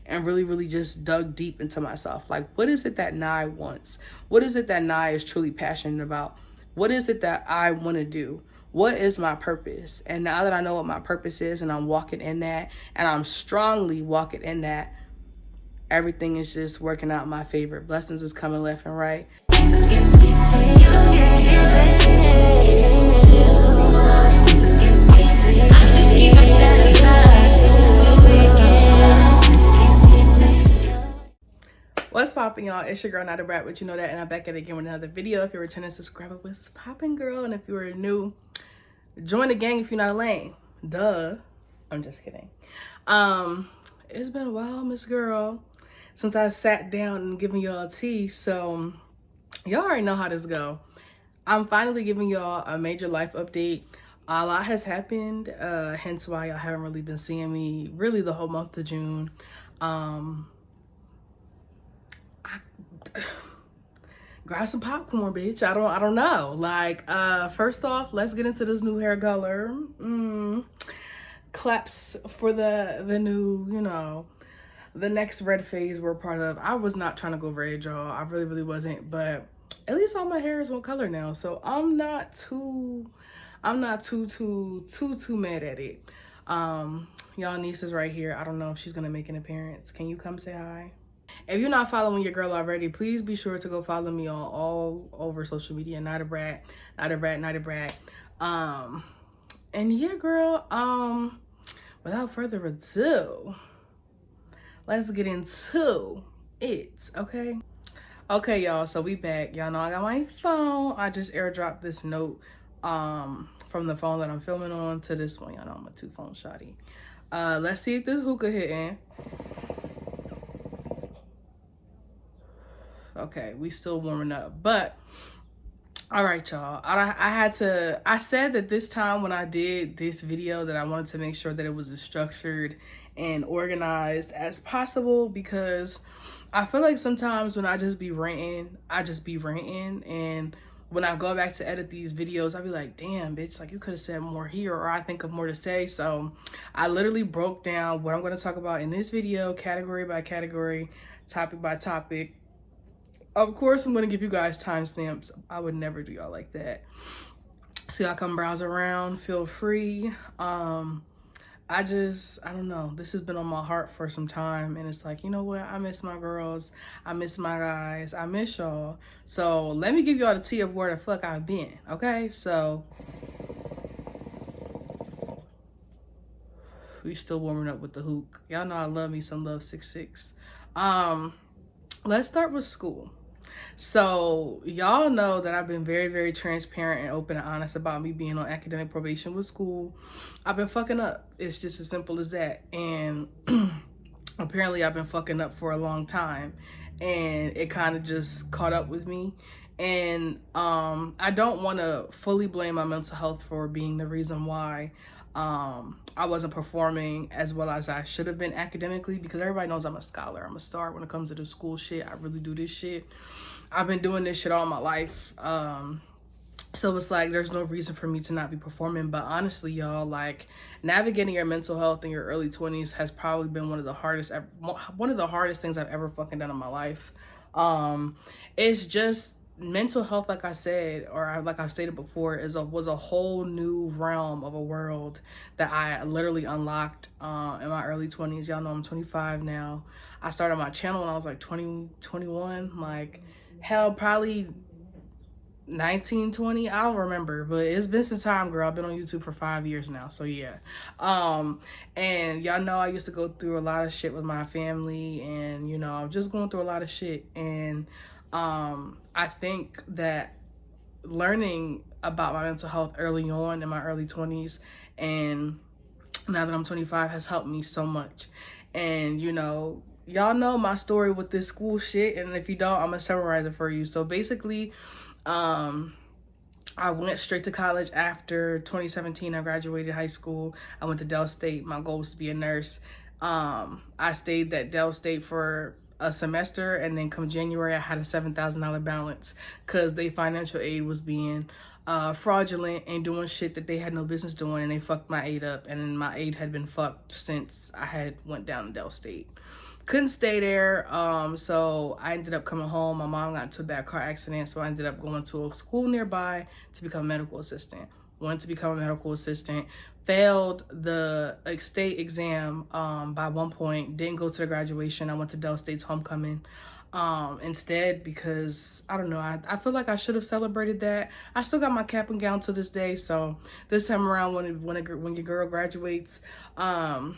and really just dug deep into myself. Like, what is it that Nye wants? What is it that Nye is truly passionate about? What is it that I want to do? What is my purpose? And now that I know what my purpose is and I'm walking in that, and I'm strongly walking in that, everything is just working out in my favor. Blessings is coming left and right. What's poppin', y'all? It's your girl Nyethebrat, but you know that, and I'm back at it again with another video. If you're a returning subscriber, what's poppin', girl? And if you are new, join the gang if you're not a lame. Duh. I'm just kidding. It's been a while, Miss Girl, since I sat down and giving y'all tea, so y'all already know how this go. I'm finally giving y'all a major life update. A lot has happened, hence why y'all haven't really been seeing me really the whole month of June. Grab some popcorn, bitch. I don't know. Like, first off, let's get into this new hair color. Claps for the new, you know, the next red phase we're part of. I was not trying to go red, y'all. I really wasn't, but at least all my hair is one color now, so I'm not too mad at it. Y'all niece is right here. I don't know if she's gonna make an appearance. Can you come say hi? If you're not following your girl already, please be sure to go follow me on all over social media. Nyethebrat. And yeah, girl, without further ado, let's get into it, okay? Okay, y'all, so we back. Y'all know I got my phone. I just airdropped this note from the phone that I'm filming on to this one. Y'all know I'm a two-phone shawty. Let's see if this hookah hitting. Okay, we still warming up, but all right, y'all. I said that this time when I did this video that I wanted to make sure that it was as structured and organized as possible, because I feel like sometimes when I just be ranting, and when I go back to edit these videos, I be like, damn, bitch, like you could have said more here, or I think of more to say. So I literally broke down what I'm going to talk about in this video, category by category, topic by topic. Of course, I'm going to give you guys timestamps. I would never do y'all like that. So y'all come browse around, feel free. I don't know. This has been on my heart for some time. And it's like, you know what? I miss my girls. I miss my guys. I miss y'all. So let me give y'all the tea of where the fuck I've been. Okay? So we still warming up with the hook. Y'all know I love me some Love 66. Let's start with school. So y'all know that I've been very transparent and open and honest about me being on academic probation with school. I've been fucking up. It's just as simple as that. And apparently I've been fucking up for a long time, and it kind of just caught up with me. And I don't want to fully blame my mental health for being the reason why I wasn't performing as well as I should have been academically, because everybody knows I'm a scholar. I'm a star when it comes to the school shit. I really do this shit. I've been doing this shit all my life. So it's like there's no reason for me to not be performing. But honestly, y'all, like, navigating your mental health in your early 20s has probably been one of the hardest things I've ever fucking done in my life. It's just mental health, like I said, or like I've stated before, was a whole new realm of a world that I literally unlocked in my early 20s. Y'all know I'm 25 now. I started my channel when I was like 20, 21, like hell, probably 19, 20, I don't remember, but it's been some time, girl. I've been on YouTube for 5 years now, so yeah. And y'all know I used to go through a lot of shit with my family, and you know, I'm just going through a lot of shit. And I think that learning about my mental health early on in my early 20s, and now that I'm 25, has helped me so much. And you know, y'all know my story with this school shit, and if you don't, I'm gonna summarize it for you. So basically, I went straight to college after 2017. I graduated high school. I went to Del State. My goal was to be a nurse. I stayed at Del State for a semester, and then come January, I had a $7,000 balance because the financial aid was being fraudulent and doing shit that they had no business doing, and they fucked my aid up, and my aid had been fucked since I had went down to Del State. Couldn't stay there, so I ended up coming home. My mom got into a bad car accident, so I ended up going to a school nearby to become a medical assistant. Went to become a medical assistant, failed the state exam by 1 point, didn't go to the graduation. I went to Del State's homecoming instead, because I don't know, I feel like I should have celebrated that. I still got my cap and gown to this day, so this time around when your girl graduates, I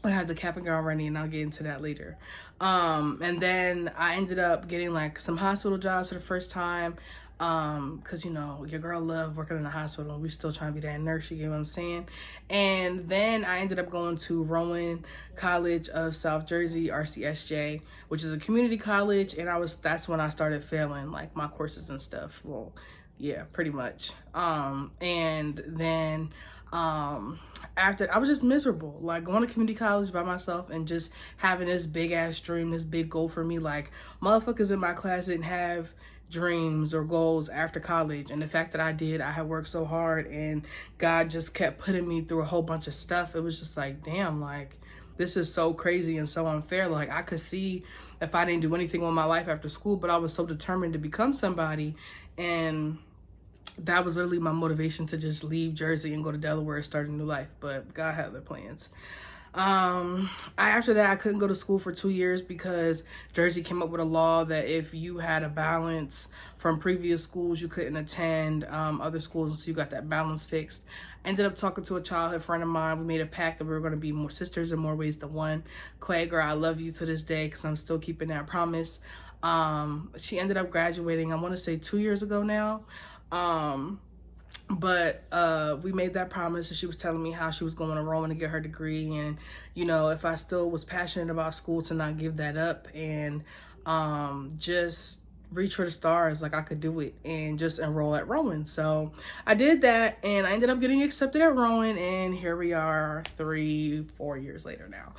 have the cap and gown ready, and I'll get into that later. And then I ended up getting like some hospital jobs for the first time, because, you know, your girl loved working in the hospital, and we still trying to be that nurse, you get what I'm saying? And then I ended up going to Rowan College of South Jersey, RCSJ, which is a community college, and that's when I started failing like my courses and stuff. Well, yeah, pretty much. And then after, I was just miserable, like going to community college by myself and just having this big ass dream, this big goal for me. Like, motherfuckers in my class didn't have dreams or goals after college, and the fact that I did, I had worked so hard, and God just kept putting me through a whole bunch of stuff. It was just like, damn, like, this is so crazy and so unfair. Like, I could see if I didn't do anything with my life after school, but I was so determined to become somebody, and that was literally my motivation to just leave Jersey and go to Delaware and start a new life. But God had other plans. After that, I couldn't go to school for 2 years because Jersey came up with a law that if you had a balance from previous schools, you couldn't attend other schools until you got that balance fixed. I ended up talking to a childhood friend of mine. We made a pact that we were going to be more sisters in more ways than one. Quay, girl, I love you to this day because I'm still keeping that promise. She ended up graduating, I want to say 2 years ago now. But we made that promise, and she was telling me how she was going to Rowan to get her degree, and, you know, if I still was passionate about school, to not give that up, and just reach for the stars, like I could do it, and just enroll at Rowan. So I did that, and I ended up getting accepted at Rowan, and here we are 3-4 years later now.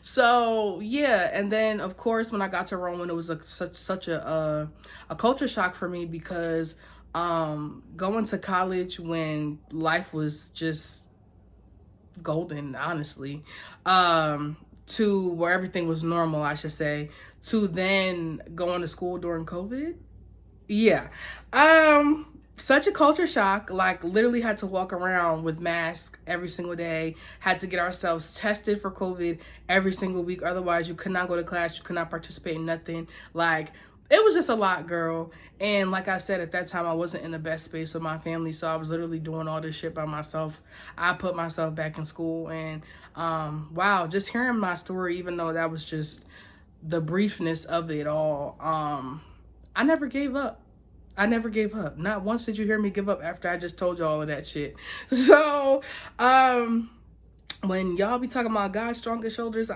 So yeah, and then of course when I got to Rowan, it was such a culture shock for me, because going to college when life was just golden, honestly, to where everything was normal, I should say, to then going to school during COVID. Yeah. Such a culture shock. Like, literally had to walk around with masks every single day, had to get ourselves tested for COVID every single week. Otherwise, you could not go to class, you could not participate in nothing. Like, it was just a lot, girl. And like I said, at that time, I wasn't in the best space with my family, so I was literally doing all this shit by myself. I put myself back in school, and wow, just hearing my story, even though that was just the briefness of it all, I never gave up. I never gave up. Not once did you hear me give up after I just told you all of that shit. So, when y'all be talking about God's strongest soldiers,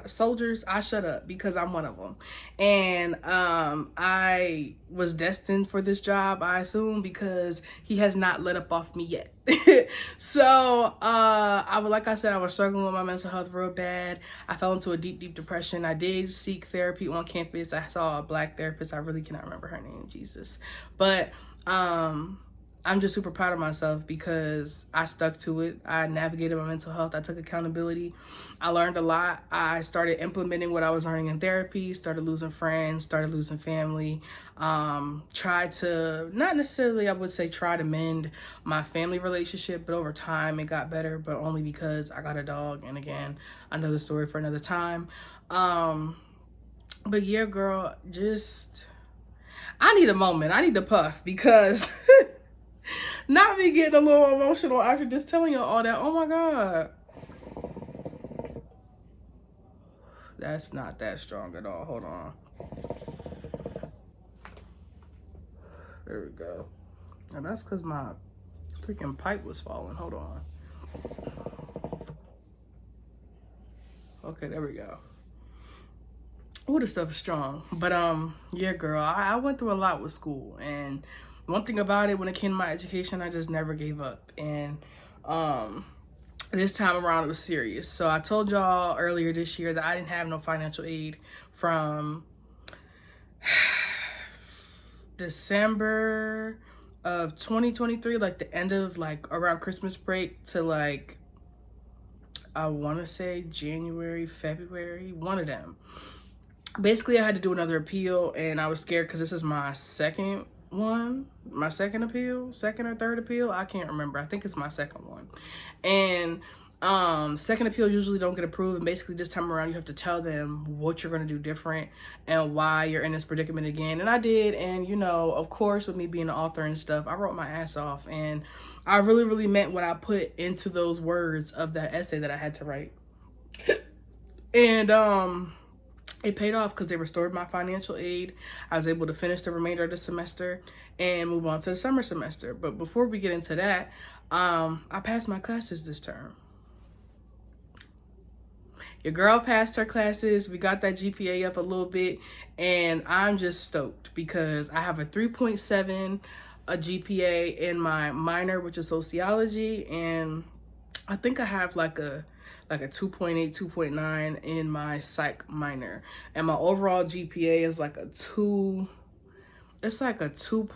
I shut up, because I'm one of them. And I was destined for this job, I assume, because he has not let up off me yet. So like I said, I was struggling with my mental health real bad. I fell into a deep depression. I did seek therapy on campus. I saw a Black therapist. I really cannot remember her name, Jesus. But I'm just super proud of myself because I stuck to it. I navigated my mental health. I took accountability. I learned a lot. I started implementing what I was learning in therapy, started losing friends, started losing family. Tried to, not necessarily, I would say try to mend my family relationship, but over time it got better, but only because I got a dog. And again, another story for another time. But yeah, girl, I need a moment. I need to puff, because not me getting a little emotional after just telling you all that. Oh my God. That's not that strong at all. Hold on. There we go. And that's because my freaking pipe was falling. Hold on. Okay, there we go. Oh, this stuff is strong. But yeah, girl, I went through a lot with school, and one thing about it, when it came to my education, I just never gave up. And this time around, it was serious. So I told y'all earlier this year that I didn't have no financial aid from December of 2023, like the end of like around Christmas break to like, I want to say January, February, one of them. Basically, I had to do another appeal, and I was scared because this is my second appeal, second or third appeal. I can't remember. I think it's my second one. And second appeals usually don't get approved, and basically this time around you have to tell them what you're going to do different and why you're in this predicament again. And I did, and you know, of course, with me being an author and stuff, I wrote my ass off, and I really meant what I put into those words of that essay that I had to write. And it paid off because they restored my financial aid. I was able to finish the remainder of the semester and move on to the summer semester. But before we get into that, I passed my classes this term. Your girl passed her classes. We got that GPA up a little bit, and I'm just stoked because I have a 3.7 a GPA in my minor, which is sociology, and I think I have like a 2.8, 2.9 in my psych minor. And my overall GPA is like a 2. It's like a 2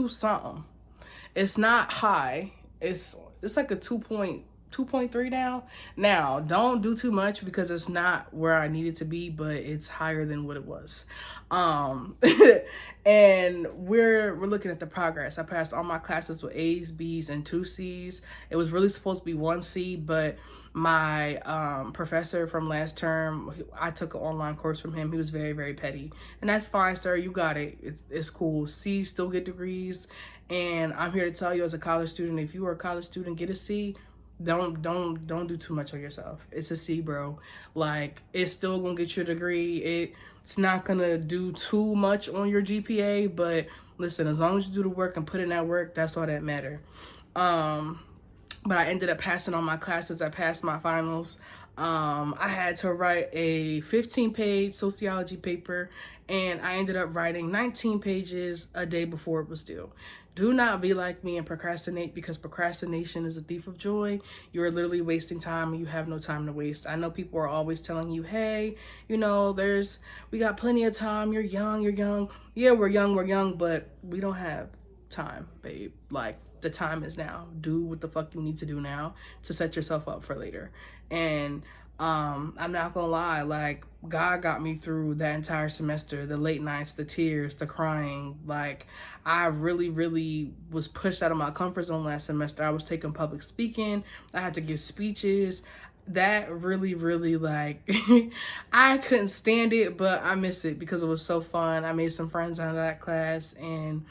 something. It's not high. It's like a 2.3 now. Now, don't do too much because it's not where I need it to be, but it's higher than what it was. And we're looking at the progress. I passed all my classes with A's, B's, and 2 C's. It was really supposed to be 1 C, but my professor from last term, I took an online course from him. He was very petty, and that's fine, sir. You got it. It's cool. C's still get degrees, and I'm here to tell you as a college student, if you are a college student, get a C. Don't do too much on yourself. It's a C, bro. Like, it's still gonna get you a degree. It's not gonna do too much on your GPA, but listen, as long as you do the work and put in that work, that's all that matter. But I ended up passing all my classes. I passed my finals. I had to write a 15-page sociology paper, and I ended up writing 19 pages a day before it was due. Do not be like me and procrastinate, because procrastination is a thief of joy. You're literally wasting time, and you have no time to waste. I know people are always telling you, hey, you know, we got plenty of time. You're young. Yeah, we're young, but we don't have time, babe. Like, the time is now. Do what the fuck you need to do now to set yourself up for later. And I'm not gonna lie, like, God got me through that entire semester, the late nights, the tears, the crying. Like, I really was pushed out of my comfort zone last semester. I was taking public speaking. I had to give speeches. That really like, I couldn't stand it, but I miss it because it was so fun. I made some friends out of that class, and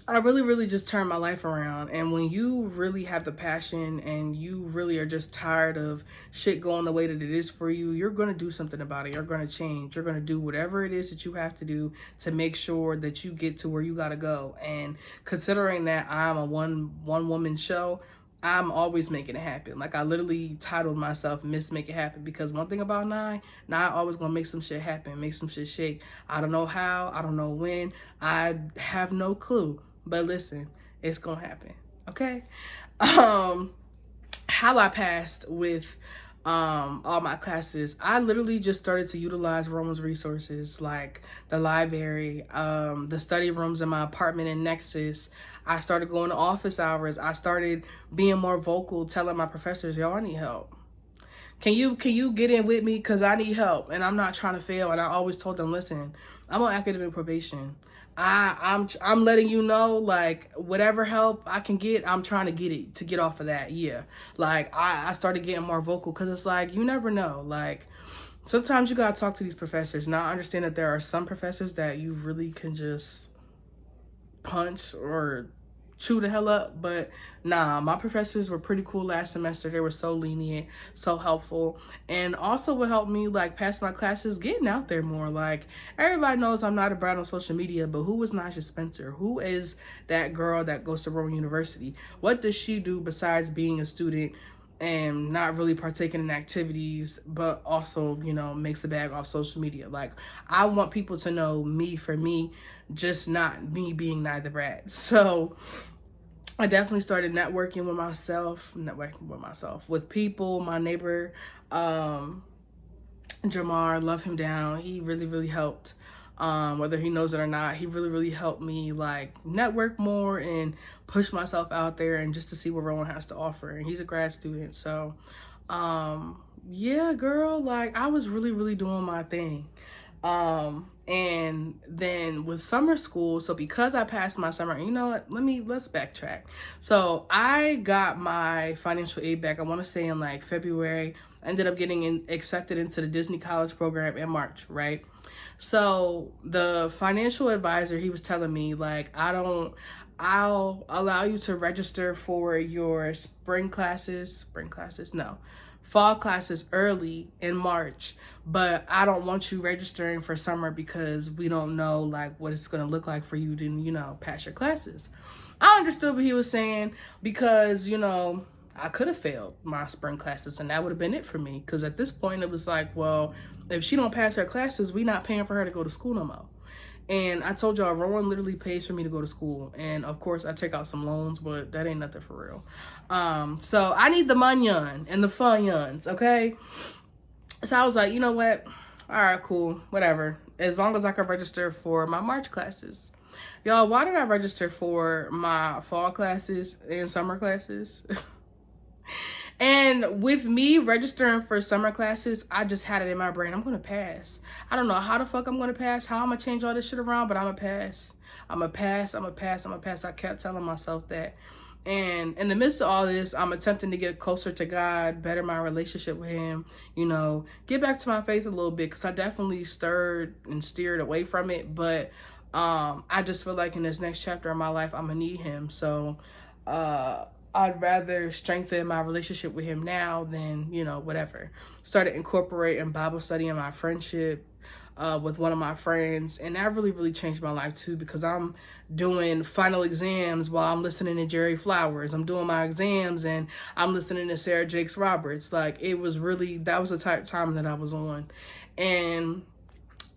I really just turned my life around. And when you really have the passion and you really are just tired of shit going the way that it is for you, you're going to do something about it. You're going to change. You're going to do whatever it is that you have to do to make sure that you get to where you got to go. And considering that I'm a one woman show, I'm always making it happen. Like, I literally titled myself Miss Make It Happen, because one thing about Nye always gonna make some shit happen, make some shit shake. I don't know how, I don't know when, I have no clue. But listen, it's gonna happen, okay? How I passed with all my classes, I literally just started to utilize Rowan's resources, like the library, the study rooms in my apartment in Nexus. I started going to office hours. I started being more vocal, telling my professors, yo, I need help. Can you get in with me? Because I need help, and I'm not trying to fail. And I always told them, listen, I'm on academic probation. I'm letting you know, like, whatever help I can get, I'm trying to get off of that. Yeah. Like, I started getting more vocal, because it's like, you never know. Like, sometimes you gotta talk to these professors. Now, I understand that there are some professors that you really can just punch or chew the hell up, but nah, my professors were pretty cool last semester. They were so lenient, so helpful, and also what helped me, like, pass my classes, getting out there more. Like, everybody knows I'm not a brat on social media, but who is Naja Spencer? Who is that girl that goes to Rowan University? What does she do besides being a student and not really partaking in activities, but also, you know, makes a bag off social media? Like, I want people to know me for me, just not me being Nyethebrat. So I definitely started networking with myself, with people. My neighbor, Jamar, love him down. He really helped Whether he knows it or not, he really helped me like network more and push myself out there and just to see what Rowan has to offer. And he's a grad student, so yeah, girl, like I was really doing my thing. And then with summer school, so because I passed my summer, you know what, let's backtrack. So I got my financial aid back, I want to say in like February. I ended up getting accepted into the Disney College program in March, right? So the financial advisor, he was telling me like, I'll allow you to register for your fall classes early in March, but I don't want you registering for summer because we don't know like what it's going to look like for you to, you know, pass your classes. I understood what he was saying because, you know, I could have failed my spring classes and that would have been it for me. Because at this point it was like, well, if she don't pass her classes, we not paying for her to go to school no more. And I told y'all, Rowan literally pays for me to go to school. And of course I take out some loans, but that ain't nothing for real. So I need the manyan and the fun yuns, okay? So I was like, you know what? All right, cool, whatever. As long as I can register for my March classes. Y'all, why did I register for my fall classes and summer classes? And with me registering for summer classes, I just had it in my brain, I'm going to pass. I don't know how the fuck I'm going to pass, how I'm going to change all this shit around, but I'm going to pass. I'm going to pass, I'm going to pass, I'm going to pass. I kept telling myself that. And in the midst of all this, I'm attempting to get closer to God, better my relationship with him, you know, get back to my faith a little bit because I definitely stirred and steered away from it. But I just feel like in this next chapter of my life, I'm going to need him. So I'd rather strengthen my relationship with him now than, you know, whatever. Started incorporating Bible study in my friendship with one of my friends. And that really changed my life too, because I'm doing final exams while I'm listening to Jerry Flowers. I'm doing my exams and I'm listening to Sarah Jakes Roberts. Like it was really, that was the type of time that I was on. And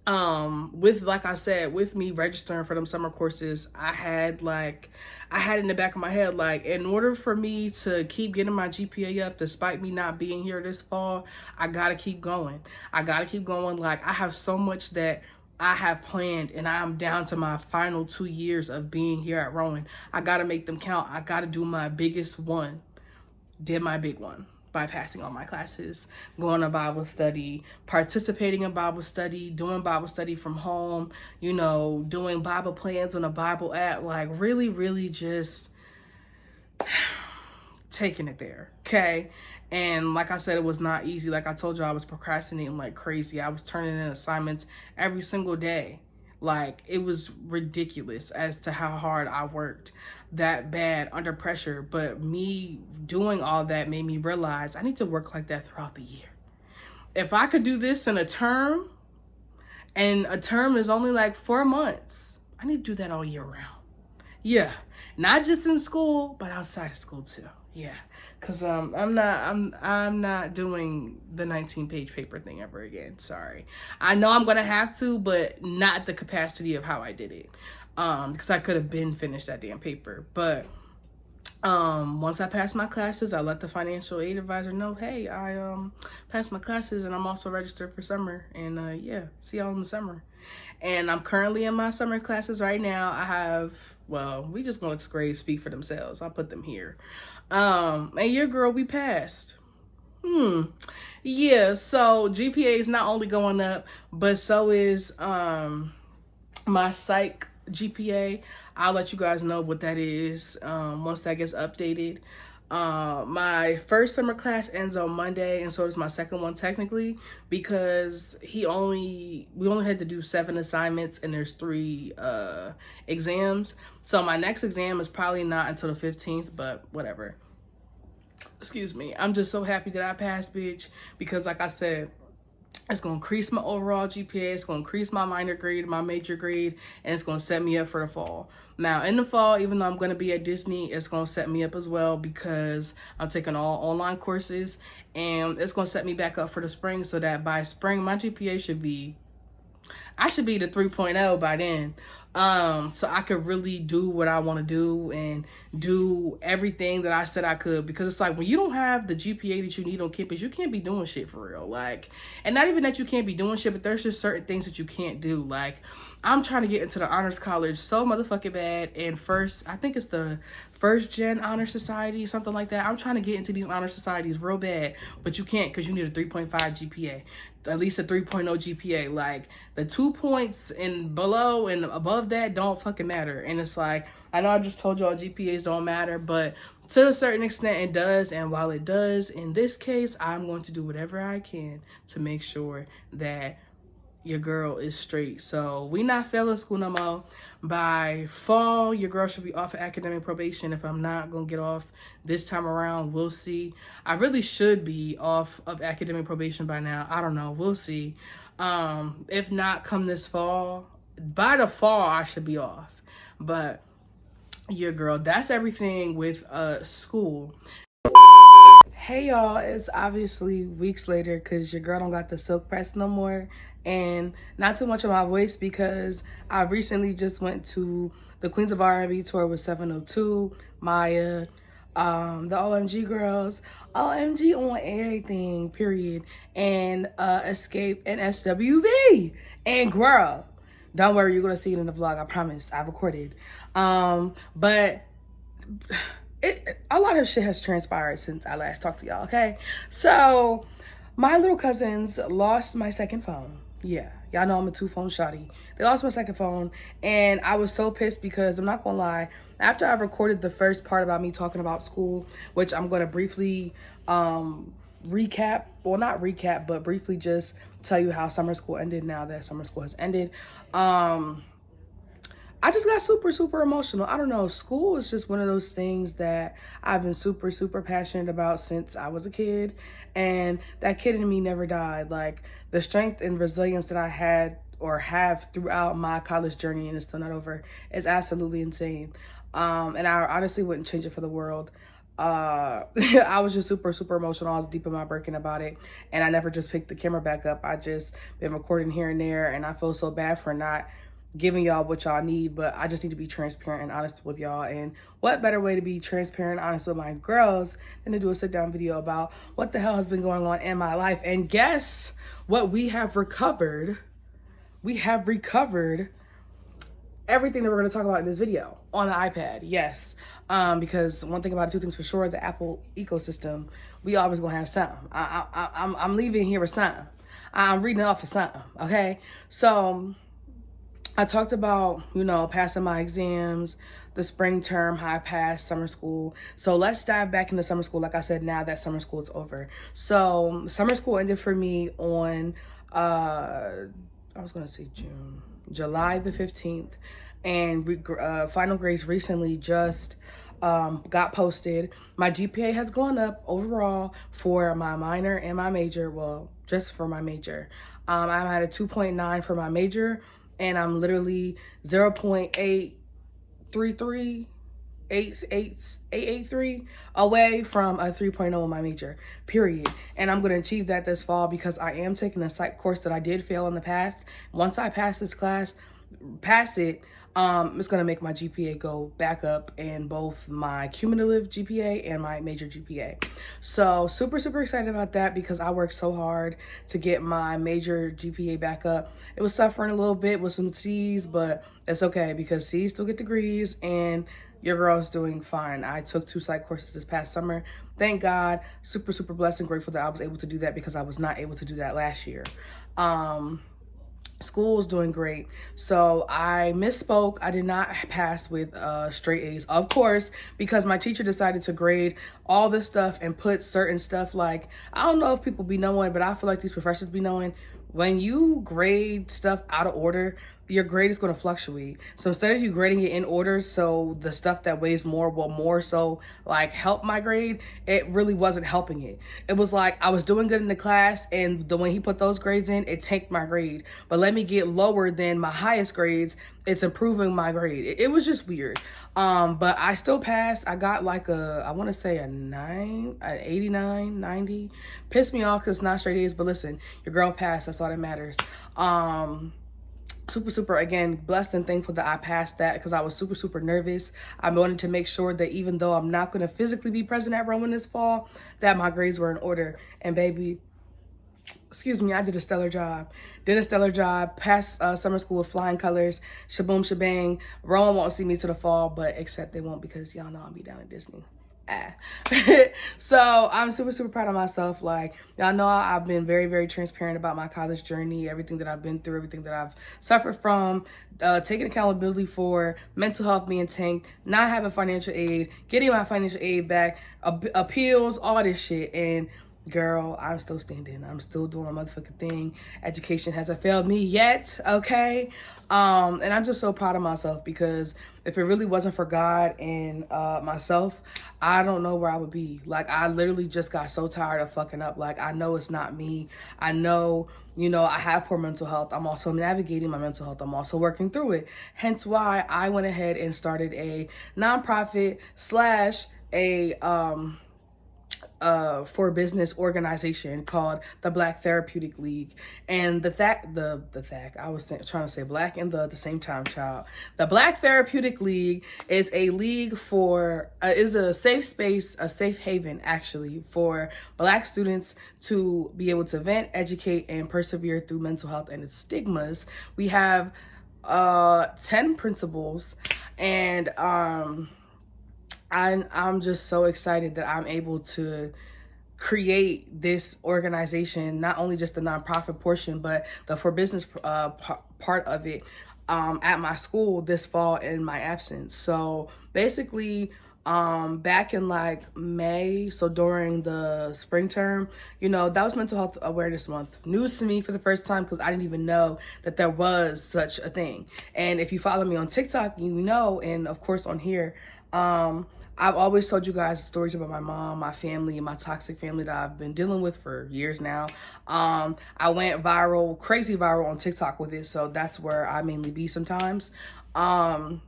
with, like I said, with me registering for them summer courses, I had in the back of my head, like, in order for me to keep getting my GPA up, despite me not being here this fall, I gotta keep going. Like, I have so much that I have planned and I'm down to my final 2 years of being here at Rowan. I gotta make them count. I gotta do my biggest one. Did my big one by passing all my classes, going to Bible study, participating in Bible study, doing Bible study from home, you know, doing Bible plans on a Bible app, like really just taking it there, okay? And like I said, it was not easy. Like I told you, I was procrastinating like crazy. I was turning in assignments every single day. Like it was ridiculous as to how hard I worked, that bad under pressure. But me doing all that made me realize I need to work like that throughout the year. If I could do this in a term, and a term is only like 4 months, I need to do that all year round. Yeah, not just in school, but outside of school too. Yeah, because I'm not doing the 19-page paper thing ever again. Sorry. I know I'm gonna have to, but not the capacity of how I did it. Because I could have been finished that damn paper. But once I passed my classes, I let the financial aid advisor know, hey, I passed my classes and I'm also registered for summer. And yeah, see y'all in the summer. And I'm currently in my summer classes right now. I have, well, we just gonna let the grades speak for themselves. I'll put them here. And your girl, we passed. Yeah, so GPA is not only going up, but so is my psych GPA. I'll let you guys know what that is once that gets updated. My first summer class ends on Monday, and so does my second one technically, because we only had to do 7 assignments and there's 3 exams. So my next exam is probably not until the 15th, but whatever. Excuse me. I'm just so happy that I passed, bitch, because like I said, it's going to increase my overall GPA. It's going to increase my minor grade, my major grade, and it's going to set me up for the fall. Now, in the fall, even though I'm going to be at Disney, it's going to set me up as well because I'm taking all online courses, and it's going to set me back up for the spring so that by spring, my GPA should be I should be the 3.0 by then. So I could really do what I want to do and do everything that I said I could, because it's like when you don't have the GPA that you need on campus, you can't be doing shit for real. Like, and not even that you can't be doing shit, but there's just certain things that you can't do. Like, I'm trying to get into the honors college so motherfucking bad, and I think it's the first gen honor society, something like that. I'm trying to get into these honor societies real bad, but you can't because you need a 3.5 GPA, at least a 3.0 GPA. Like, the 2 points and below and above that don't fucking matter. And it's like, I know I just told y'all GPAs don't matter, but to a certain extent it does. And while it does, in this case, I'm going to do whatever I can to make sure that your girl is straight. So we not failing school no more. By fall, your girl should be off of academic probation. If I'm not gonna get off this time around, we'll see. I really should be off of academic probation by now. I don't know, we'll see. If not, come this fall, by the fall I should be off. But your girl, that's everything with school. Hey y'all, it's obviously weeks later because your girl don't got the silk press no more, and not too much of my voice because I recently just went to the Queens of R&B tour with 702, Maya, the OMG girls, OMG on everything, period, and Escape and SWB, and girl, don't worry, you're gonna see it in the vlog, I promise, I recorded, but a lot of shit has transpired since I last talked to y'all, okay? So, my little cousins lost my second phone. Yeah, y'all know I'm a 2-phone shawty. They lost my second phone, and I was so pissed because, I'm not gonna lie, after I recorded the first part about me talking about school, which I'm gonna briefly recap, well, not recap, but briefly just tell you how summer school ended now that summer school has ended. I just got super emotional. I don't know. School is just one of those things that I've been super passionate about since I was a kid. And that kid in me never died. Like, the strength and resilience that I had or have throughout my college journey, and it's still not over, is absolutely insane. And I honestly wouldn't change it for the world. I was just super emotional. I was deep in my Birkin about it, and I never just picked the camera back up. I just been recording here and there, and I feel so bad for not giving y'all what y'all need, but I just need to be transparent and honest with y'all. And what better way to be transparent and honest with my girls than to do a sit-down video about what the hell has been going on in my life. And guess what? We have recovered everything that we're going to talk about in this video on the iPad. Yes, because one thing about it, two things for sure, the Apple ecosystem, we always gonna have something. I'm leaving here with something. I'm reading off of something, okay? So I talked about, passing my exams, the spring term, how I passed summer school. So let's dive back into summer school. Like I said, now that summer school is over. So summer school ended for me on, I was going to say July the 15th. And final grades recently just got posted. My GPA has gone up overall for my minor and my major. Well, just for my major. I'm at a 2.9 for my major, and I'm literally 0.883 away from a 3.0 in my major, period. And I'm going to achieve that this fall because I am taking a psych course that I did fail in the past. Once I pass this class, it's going to make my GPA go back up in both my cumulative GPA and my major GPA. So super excited about that because I worked so hard to get my major GPA back up. It was suffering a little bit with some C's, but it's okay because C's still get degrees and your girl's doing fine. I took 2 psych courses this past summer. Thank God. Super blessed and grateful that I was able to do that because I was not able to do that last year. School is doing great. So I misspoke. I did not pass with straight A's, of course, because my teacher decided to grade all this stuff and put certain stuff like, I don't know if people be knowing, but I feel like these professors be knowing, when you grade stuff out of order, your grade is going to fluctuate. So instead of you grading it in order, so the stuff that weighs more will more so like help my grade, it really wasn't helping it. It was like I was doing good in the class, and when he put those grades in, it tanked my grade. But let me get lower than my highest grades, it's improving my grade. It was just weird. But I still passed. I got like I want to say a 89, 90. Pissed me off because it's not straight A's, but listen, your girl passed. That's all that matters. super, again, blessed and thankful that I passed that, because I was super nervous. I wanted to make sure that even though I'm not going to physically be present at Rowan this fall, that my grades were in order. And baby, excuse me, I did a stellar job. Passed summer school with flying colors. Shaboom, shebang. Rowan won't see me to the fall, but except they won't, because y'all know I'll be down at Disney. So I'm super proud of myself. Like, y'all know I've been very transparent about my college journey, everything that I've been through, everything that I've suffered from, taking accountability for mental health being tanked, not having financial aid, getting my financial aid back, appeals, all this shit. And girl, I'm still standing. I'm still doing my motherfucking thing. Education hasn't failed me yet, okay? And I'm just so proud of myself, because if it really wasn't for God and myself, I don't know where I would be. Like, I literally just got so tired of fucking up. Like, I know it's not me. I know, you know, I have poor mental health. I'm also navigating my mental health. I'm also working through it. Hence why I went ahead and started a nonprofit / for business organization called the Black Therapeutic League. And I was trying to say black and at the same time, child. The Black Therapeutic League is a league for, is a safe space, a safe haven actually, for Black students to be able to vent, educate, and persevere through mental health and its stigmas. We have 10 principles, and I'm just so excited that I'm able to create this organization, not only just the nonprofit portion, but the for business part of it at my school this fall in my absence. So basically, back in like May, so during the spring term, you know, that was Mental Health Awareness Month. News to me for the first time, because I didn't even know that there was such a thing. And if you follow me on TikTok, you know, and of course on here, I've always told you guys stories about my mom, my family, and my toxic family that I've been dealing with for years now. I went viral, crazy viral on TikTok with it, so that's where I mainly be sometimes. And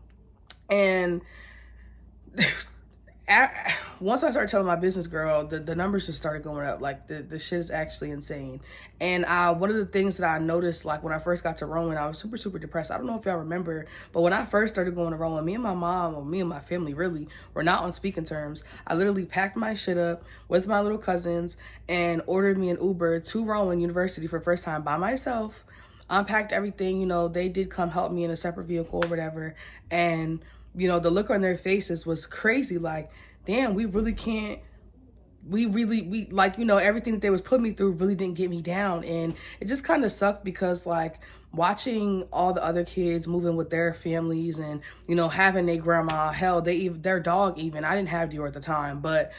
once I started telling my business girl, the numbers just started going up. Like, the shit is actually insane. And one of the things that I noticed, like when I first got to Rowan, I was super depressed. I don't know if y'all remember, but when I first started going to Rowan, me and my mom, or me and my family really, were not on speaking terms. I literally packed my shit up with my little cousins and ordered me an Uber to Rowan University for the first time by myself. Unpacked everything, you know, they did come help me in a separate vehicle or whatever. And you know, the look on their faces was crazy. Like, damn, we like, you know, everything that they was putting me through really didn't get me down. And it just kind of sucked, because like watching all the other kids moving with their families and, you know, having their grandma, hell, their dog even, I didn't have Dior at the time, but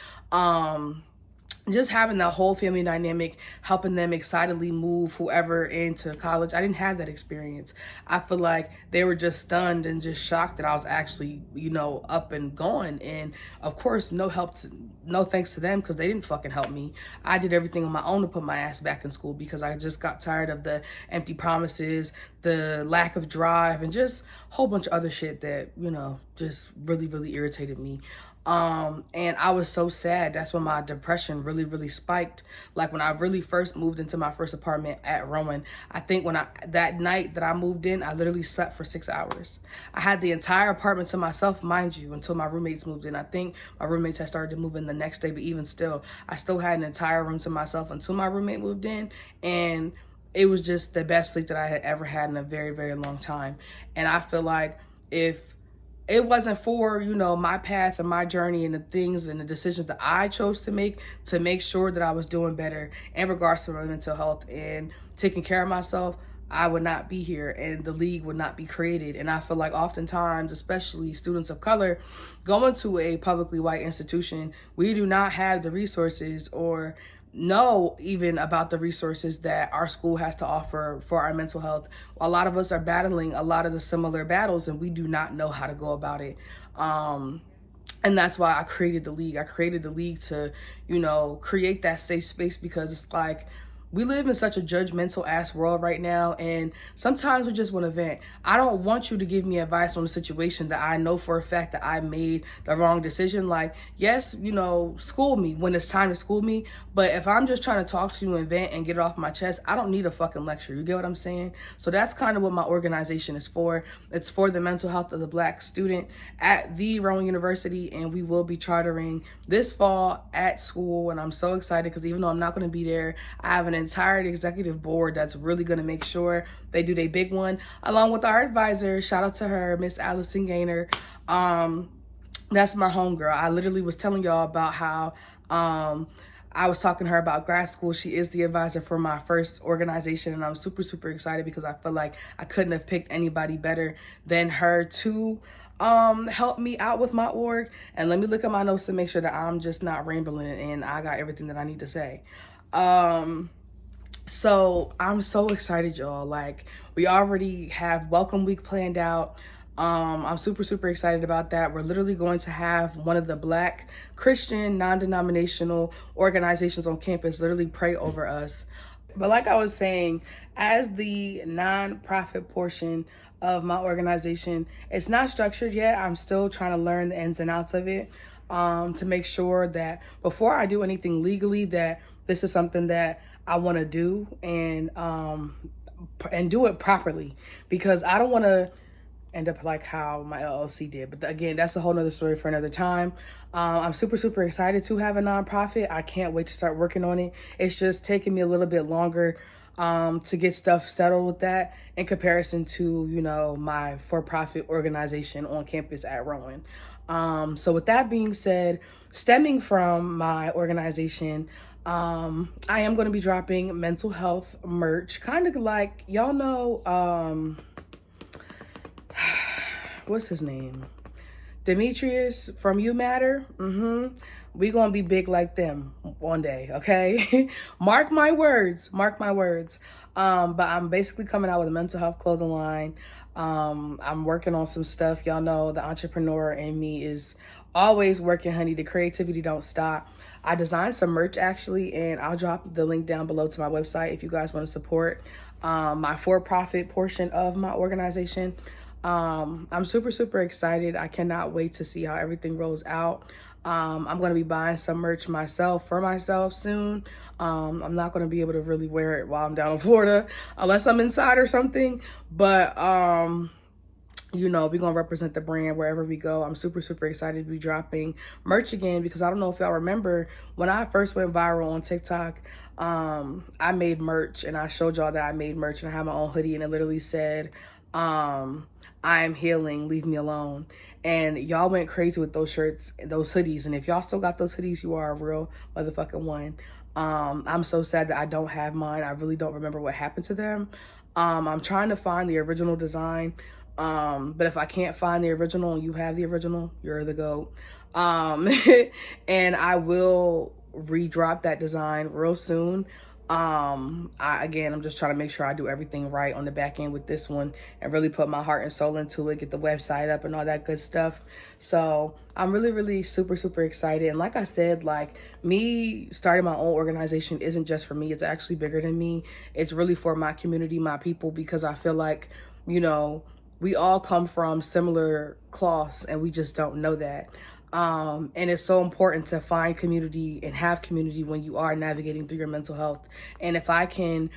just having that whole family dynamic, helping them excitedly move whoever into college. I didn't have that experience. I feel like they were just stunned and just shocked that I was actually, you know, up and going. And of course, no thanks to them, because they didn't fucking help me. I did everything on my own to put my ass back in school, because I just got tired of the empty promises, the lack of drive, and just a whole bunch of other shit that, you know, just really irritated me. And I was so sad. That's when my depression really spiked. Like when I really first moved into my first apartment at Rowan, I think that night that I moved in, I literally slept for 6 hours. I had the entire apartment to myself, mind you, until my roommates moved in. I think my roommates had started to move in the next day, but even still, I still had an entire room to myself until my roommate moved in. And it was just the best sleep that I had ever had in a very long time. And I feel like if it wasn't for, you know, my path and my journey and the things and the decisions that I chose to make sure that I was doing better in regards to my mental health and taking care of myself, I would not be here, and the league would not be created. And I feel like oftentimes, especially students of color, going to a publicly white institution, we do not have the resources or know even about the resources that our school has to offer for our mental health. A lot of us are battling a lot of the similar battles, and we do not know how to go about it. And that's why I created the league. I created the league to, you know, create that safe space, because it's like, we live in such a judgmental ass world right now, and sometimes we just want to vent. I don't want you to give me advice on a situation that I know for a fact that I made the wrong decision. Like, yes, you know, school me when it's time to school me, but if I'm just trying to talk to you and vent and get it off my chest, I don't need a fucking lecture. You get what I'm saying? So that's kind of what my organization is for. It's for the mental health of the Black student at the Rowan University, and we will be chartering this fall at school. And I'm so excited because even though I'm not going to be there, I have an entire executive board that's really going to make sure they do their big one, along with our advisor. Shout out to her, Miss Allison Gaynor. That's my homegirl. I literally was telling y'all about how I was talking to her about grad school. She is the advisor for my first organization, and I'm super, super excited because I feel like I couldn't have picked anybody better than her to help me out with my org. And let me look at my notes to make sure that I'm just not rambling and I got everything that I need to say. So I'm so excited, y'all. Like, we already have Welcome Week planned out. I'm super, super excited about that. We're literally going to have one of the Black Christian non-denominational organizations on campus literally pray over us. But like I was saying, as the nonprofit portion of my organization, it's not structured yet. I'm still trying to learn the ins and outs of it, to make sure that before I do anything legally, that this is something that I want to do and do it properly, because I don't want to end up like how my LLC did. But again, that's a whole nother story for another time. I'm super, super excited to have a nonprofit. I can't wait to start working on it. It's just taking me a little bit longer to get stuff settled with that in comparison to, you know, my for-profit organization on campus at Rowan. So with that being said, stemming from my organization, I am going to be dropping mental health merch, kind of like, y'all know, what's his name? Demetrius from You Matter. We gonna be big like them one day, okay? Mark my words, mark my words. But I'm basically coming out with a mental health clothing line. I'm working on some stuff. Y'all know the entrepreneur in me is always working, honey. The creativity don't stop. I designed some merch actually, and I'll drop the link down below to my website if you guys want to support my for-profit portion of my organization. I'm super, super excited. I cannot wait to see how everything rolls out. I'm going to be buying some merch for myself soon. I'm not going to be able to really wear it while I'm down in Florida unless I'm inside or something. But, you know, we're going to represent the brand wherever we go. I'm super, super excited to be dropping merch again, because I don't know if y'all remember when I first went viral on TikTok, I made merch and I showed y'all that I made merch, and I had my own hoodie and it literally said, I am healing, leave me alone. And y'all went crazy with those shirts, those hoodies. And if y'all still got those hoodies, you are a real motherfucking one. I'm so sad that I don't have mine. I really don't remember what happened to them. I'm trying to find the original design. But if I can't find the original and you have the original, you're the GOAT. And I will redrop that design real soon. I'm just trying to make sure I do everything right on the back end with this one and really put my heart and soul into it, get the website up and all that good stuff. So I'm really, really super, super excited. And like I said, like, me starting my own organization isn't just for me. It's actually bigger than me. It's really for my community, my people, because I feel like, you know, we all come from similar cloths and we just don't know that. And it's so important to find community and have community when you are navigating through your mental health. And if I can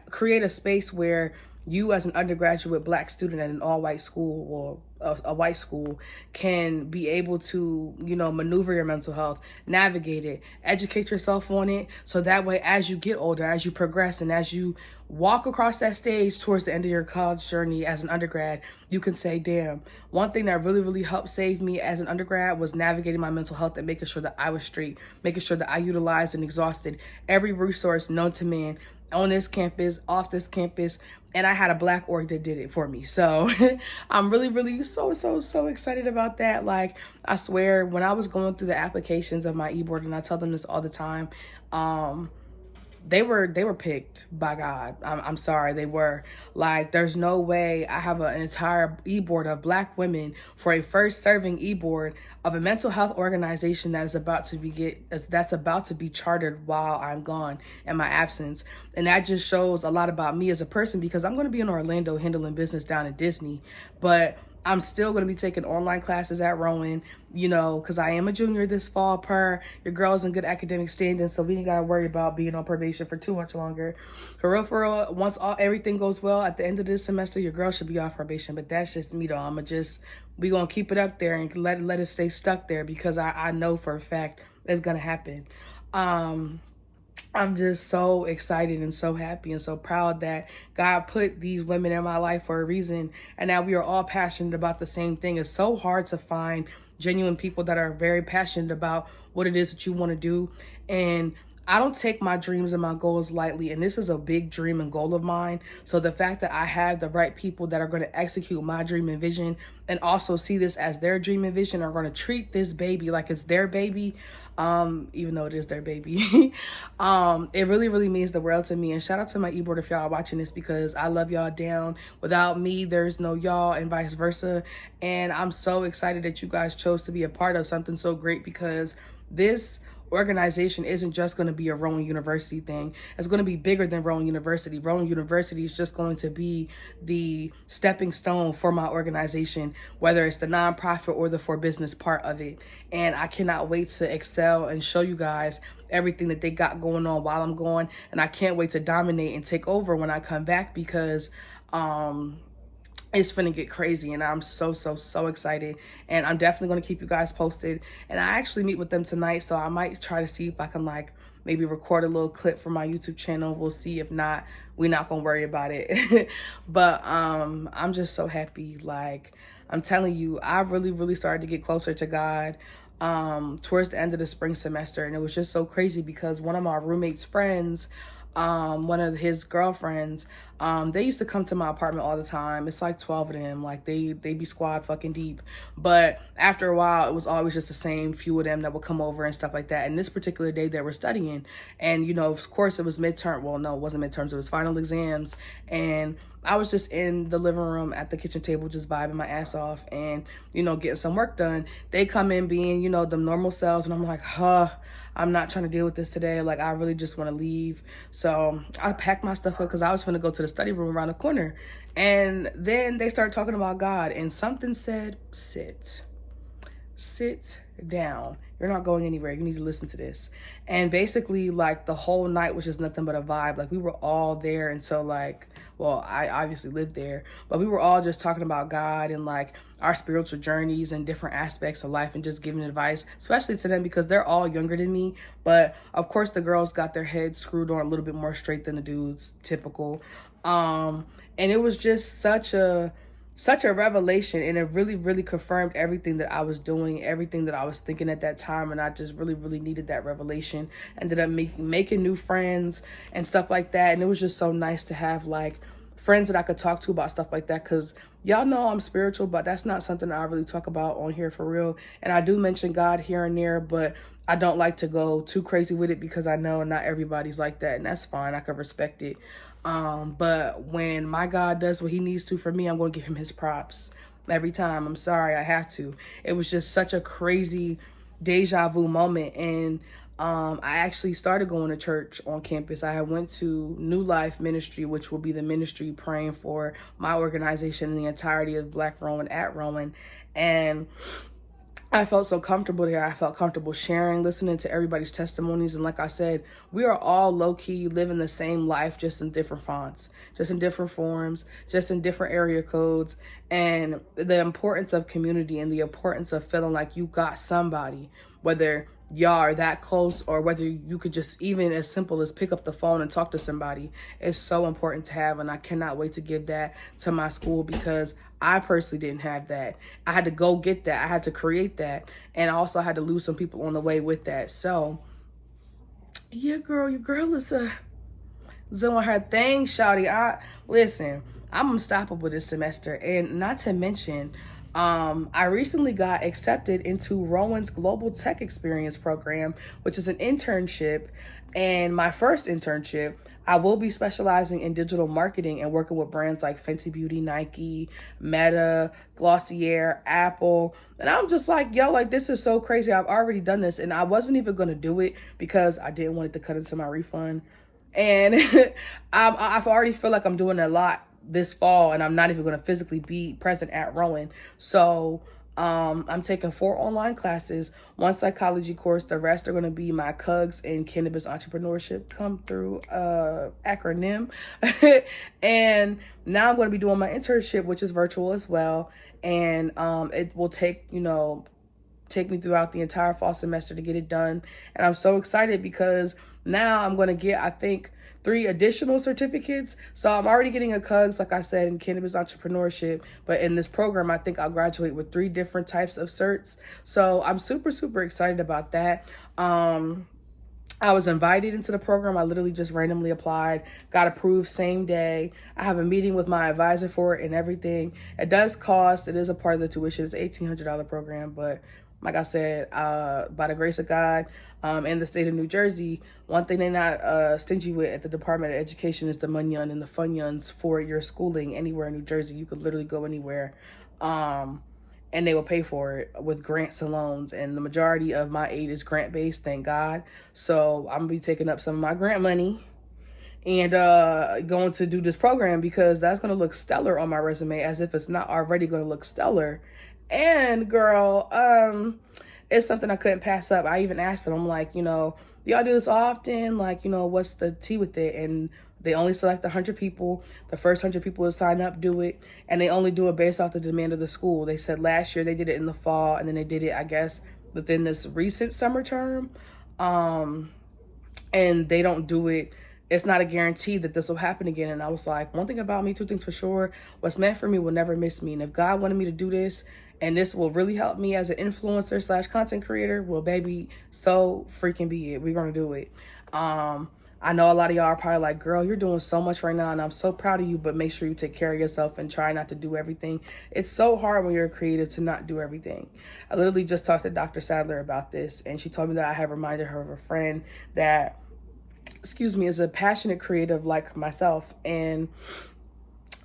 create a space where you as an undergraduate Black student at an all-white school or a white school can be able to, you know, maneuver your mental health, navigate it, educate yourself on it. So that way, as you get older, as you progress, and as you walk across that stage towards the end of your college journey as an undergrad, you can say, damn, one thing that really, really helped save me as an undergrad was navigating my mental health and making sure that I was straight, making sure that I utilized and exhausted every resource known to man on this campus, off this campus, and I had a Black org that did it for me. So I'm really, really so excited about that. Like, I swear, when I was going through the applications of my e-board, and I tell them this all the time, they were picked by God. I'm sorry, they were. Like, there's no way I have an entire e-board of Black women for a first serving e-board of a mental health organization that is about to be chartered while I'm gone in my absence. And that just shows a lot about me as a person, because I'm going to be in Orlando handling business down at Disney, but I'm still going to be taking online classes at Rowan, you know, because I am a junior this fall per your girl's in good academic standing, so we ain't got to worry about being on probation for too much longer. For real, once everything goes well at the end of this semester, your girl should be off probation, but that's just me, though. We going to keep it up there and let it stay stuck there, because I know for a fact it's going to happen. I'm just so excited and so happy and so proud that God put these women in my life for a reason, and that we are all passionate about the same thing. It's so hard to find genuine people that are very passionate about what it is that you want to do. And I don't take my dreams and my goals lightly, and this is a big dream and goal of mine. So the fact that I have the right people that are going to execute my dream and vision, and also see this as their dream and vision, are going to treat this baby like it's their baby, even though it is their baby, it really, really means the world to me. And shout out to my e-board if y'all are watching this, because I love y'all down. Without me, there's no y'all, and vice versa. And I'm so excited that you guys chose to be a part of something so great, because this organization isn't just going to be a Rowan University thing. It's going to be bigger than Rowan University. Rowan University is just going to be the stepping stone for my organization, whether it's the nonprofit or the for business part of it. And I cannot wait to excel and show you guys everything that they got going on while I'm gone. And I can't wait to dominate and take over when I come back, because it's finna get crazy, and I'm so excited. And I'm definitely gonna keep you guys posted. And I actually meet with them tonight, so I might try to see if I can like maybe record a little clip for my YouTube channel. We'll see. If not, we're not gonna worry about it. But I'm just so happy. Like, I'm telling you, I really started to get closer to God towards the end of the spring semester. And it was just so crazy, because one of my roommate's friends, one of his girlfriends, they used to come to my apartment all the time. It's like 12 of them. Like, they be squad fucking deep. But after a while, it was always just the same few of them that would come over and stuff like that. And this particular day, they were studying. And, you know, of course, it was midterm. Well, no, it wasn't midterms. It was final exams. And I was just in the living room at the kitchen table, just vibing my ass off and, you know, getting some work done. They come in being, you know, the normal selves. And I'm like, I'm not trying to deal with this today. Like, I really just want to leave. So I packed my stuff up, because I was going to go to the study room around the corner. And then they started talking about God, and something said, sit down. You're not going anywhere. You need to listen to this. And basically, like, the whole night was just nothing but a vibe. Like, we were all there until, like, well, I obviously lived there, but we were all just talking about God and like our spiritual journeys and different aspects of life, and just giving advice, especially to them, because they're all younger than me. But of course, the girls got their heads screwed on a little bit more straight than the dudes, typical. And it was just such a revelation, and it really confirmed everything that I was doing, everything that I was thinking at that time. And I just really needed that revelation. Ended up making new friends and stuff like that. And it was just so nice to have like friends that I could talk to about stuff like that, because y'all know I'm spiritual, but that's not something I really talk about on here for real. And I do mention God here and there, but I don't like to go too crazy with it, because I know not everybody's like that, and that's fine. I can respect it. But when my God does what he needs to for me, I'm going to give him his props every time. I'm sorry, I have to. It was just such a crazy deja vu moment. And I actually started going to church on campus. I went to New Life Ministry, which will be the ministry praying for my organization and the entirety of Black Rowan at Rowan. And I felt so comfortable there. I felt comfortable sharing, listening to everybody's testimonies. And like I said, we are all low-key living the same life, just in different fonts, just in different forms, just in different area codes. And the importance of community and the importance of feeling like you got somebody, whether y'all are that close or whether you could just even as simple as pick up the phone and talk to somebody, is so important to have. And I cannot wait to give that to my school, because I personally didn't have that. I had to go get that. I had to create that. And I also had to lose some people on the way with that. So yeah, girl, your girl is doing her thing, shawty. Listen, I'm unstoppable this semester. And not to mention, I recently got accepted into Rowan's Global Tech Experience program, which is an internship. And my first internship, I will be specializing in digital marketing and working with brands like Fenty Beauty, Nike, Meta, Glossier, Apple. And I'm just like, yo, like, this is so crazy. I've already done this. And I wasn't even going to do it because I didn't want it to cut into my refund. And I've already feel like I'm doing a lot this fall, and I'm not even going to physically be present at Rowan. So I'm taking 4 online classes, 1 psychology course. The rest are going to be my CUGS and cannabis entrepreneurship come through acronym. And now I'm going to be doing my internship, which is virtual as well. And it will take me throughout the entire fall semester to get it done. And I'm so excited because now I'm going to get, I think, 3 additional certificates. So I'm already getting a CUGS, like I said, in cannabis entrepreneurship. But in this program, I think I'll graduate with 3 different types of certs. So I'm super, super excited about that. I was invited into the program. I literally just randomly applied, got approved same day. I have a meeting with my advisor for it and everything. It does cost, it is a part of the tuition. It's an $1,800 program, but like I said, by the grace of God, in the state of New Jersey, one thing they're not stingy with at the Department of Education is the munyon and the funyuns for your schooling anywhere in New Jersey. You could literally go anywhere, and they will pay for it with grants and loans. And the majority of my aid is grant-based, thank God. So I'm going to be taking up some of my grant money and going to do this program because that's going to look stellar on my resume, as if it's not already going to look stellar. And girl, it's something I couldn't pass up. I even asked them, I'm like, do y'all do this often? Like, what's the tea with it? And they only select 100 people. The first 100 people to sign up do it. And they only do it based off the demand of the school. They said last year they did it in the fall, and then they did it, I guess, within this recent summer term. And they don't do it. It's not a guarantee that this will happen again. And I was like, one thing about me, 2 things for sure. What's meant for me will never miss me. And if God wanted me to do this, and this will really help me as an influencer / content creator, well, baby, so freaking be it. We're going to do it. I know a lot of y'all are probably like, girl, you're doing so much right now, and I'm so proud of you, but make sure you take care of yourself and try not to do everything. It's so hard when you're a creative to not do everything. I literally just talked to Dr. Sadler about this, and she told me that I have reminded her of a friend that, is a passionate creative like myself. And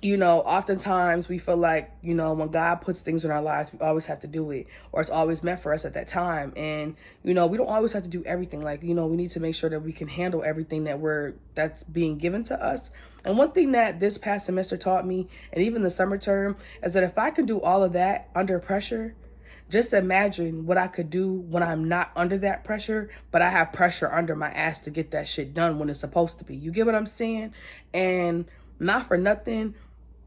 oftentimes we feel like, when God puts things in our lives, we always have to do it, or it's always meant for us at that time. And, we don't always have to do everything. Like, we need to make sure that we can handle everything that's being given to us. And one thing that this past semester taught me, and even the summer term, is that if I can do all of that under pressure, just imagine what I could do when I'm not under that pressure, but I have pressure under my ass to get that shit done when it's supposed to be. You get what I'm saying? And not for nothing,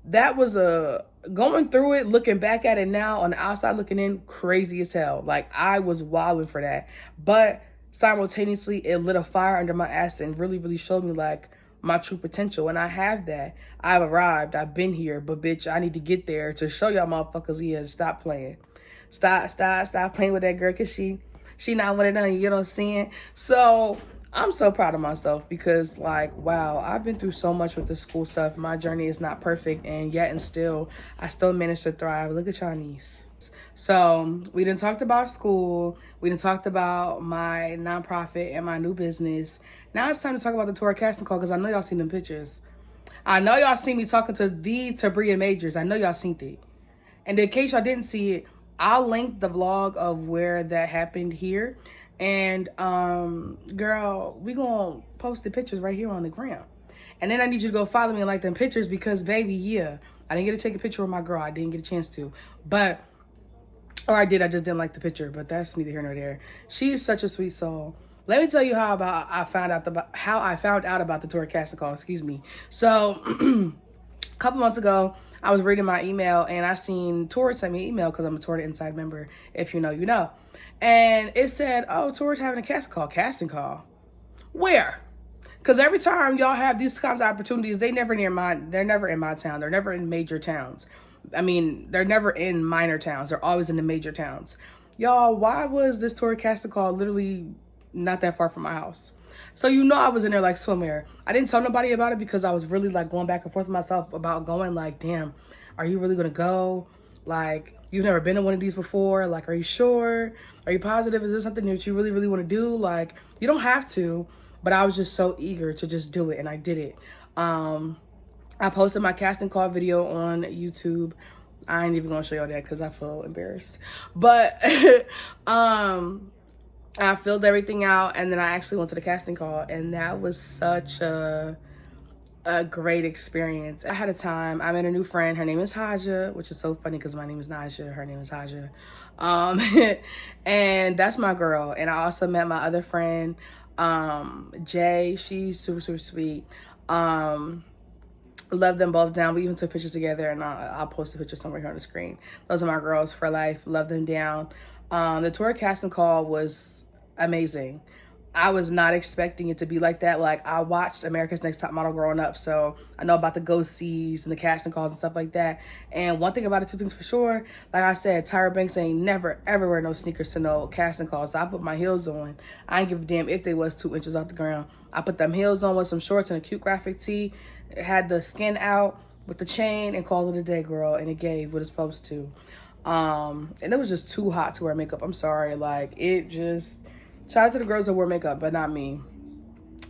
that was going through it, looking back at it now on the outside looking in, crazy as hell. Like, I was wilding for that. But simultaneously, it lit a fire under my ass and really, really showed me like my true potential. And I have that. I've arrived. I've been here. But bitch, I need to get there to show y'all motherfuckers here to stop playing. Stop playing with that girl, because she not one of them, you know what I'm saying? So I'm so proud of myself because, like, wow, I've been through so much with the school stuff. My journey is not perfect, and yet and still, I still managed to thrive. Look at Chinese. So we done talked about school. We done talked about my nonprofit and my new business. Now it's time to talk about the Torrid casting call, because I know y'all seen them pictures. I know y'all seen me talking to the Tabria Majors. I know y'all seen it. And in case y'all didn't see it, I'll link the vlog of where that happened here. And girl, we gonna post the pictures right here on the gram. And then I need you to go follow me and like them pictures, because baby, yeah, I didn't get to take a picture with my girl. I didn't get a chance to, or I did, I just didn't like the picture, but that's neither here nor there. She's such a sweet soul. Let me tell you how I found out about the Torrid casting call, So a couple months ago, I was reading my email and I seen Torrid sent me an email, because I'm a Torrid Inside member. If you know, you know. And it said, oh, Torrid's having a casting call. Where? Because every time y'all have these kinds of opportunities, they're never in my town. They're never in major towns. I mean, they're never in minor towns. They're always in the major towns. Y'all, why was this Torrid casting call literally not that far from my house? So I was in there like swimwear. I didn't tell nobody about it because I was really like going back and forth with myself about going, like, damn, are you really going to go? Like, you've never been to one of these before. Like, are you sure? Are you positive? Is this something that you really, really want to do? Like, you don't have to, but I was just so eager to just do it, and I did it. I posted my casting call video on YouTube. I ain't even gonna show y'all that because I feel embarrassed. But I filled everything out, and then I actually went to the casting call, and that was such a great experience. I had a time. I met a new friend. Her name is Haja, which is so funny because my name is Naja. Her name is Haja. And that's my girl. And I also met my other friend, Jay. She's super, super sweet. Love them both down. We even took pictures together, and I'll post a picture somewhere here on the screen. Those are my girls for life. Love them down. The Torrid casting call was amazing. I was not expecting it to be like that. Like, I watched America's Next Top Model growing up, so I know about the go-sees and the casting calls and stuff like that. And one thing about it, two things for sure, like I said, Tyra Banks ain't never, ever wear no sneakers to no casting calls. So I put my heels on. I ain't give a damn if they was 2 inches off the ground. I put them heels on with some shorts and a cute graphic tee. It had the skin out with the chain and called it a day, girl. And it gave what it's supposed to. And it was just too hot to wear makeup. I'm sorry. Like, it just... Shout out to the girls that wore makeup, but not me.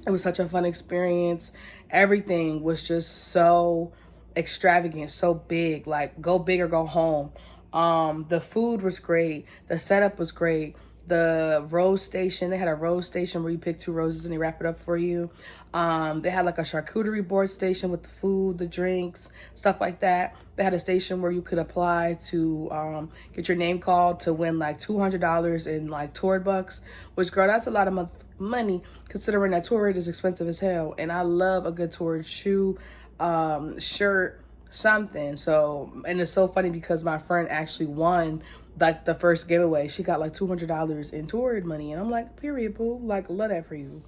It was such a fun experience. Everything was just so extravagant, so big. Like, go big or go home. The food was great. The setup was great. The rose station, they had a rose station where you pick 2 roses and they wrap it up for you. They had like a charcuterie board station with the food, the drinks, stuff like that. They had a station where you could apply to get your name called to win like $200 in like Torrid bucks, which, girl, that's a lot of money considering that Torrid is expensive as hell. And I love a good Torrid shoe, shirt, something. So, and it's so funny because my friend actually won like the first giveaway. She got like $200 in Torrid money, and I'm like, period, boo. Like, love that for you.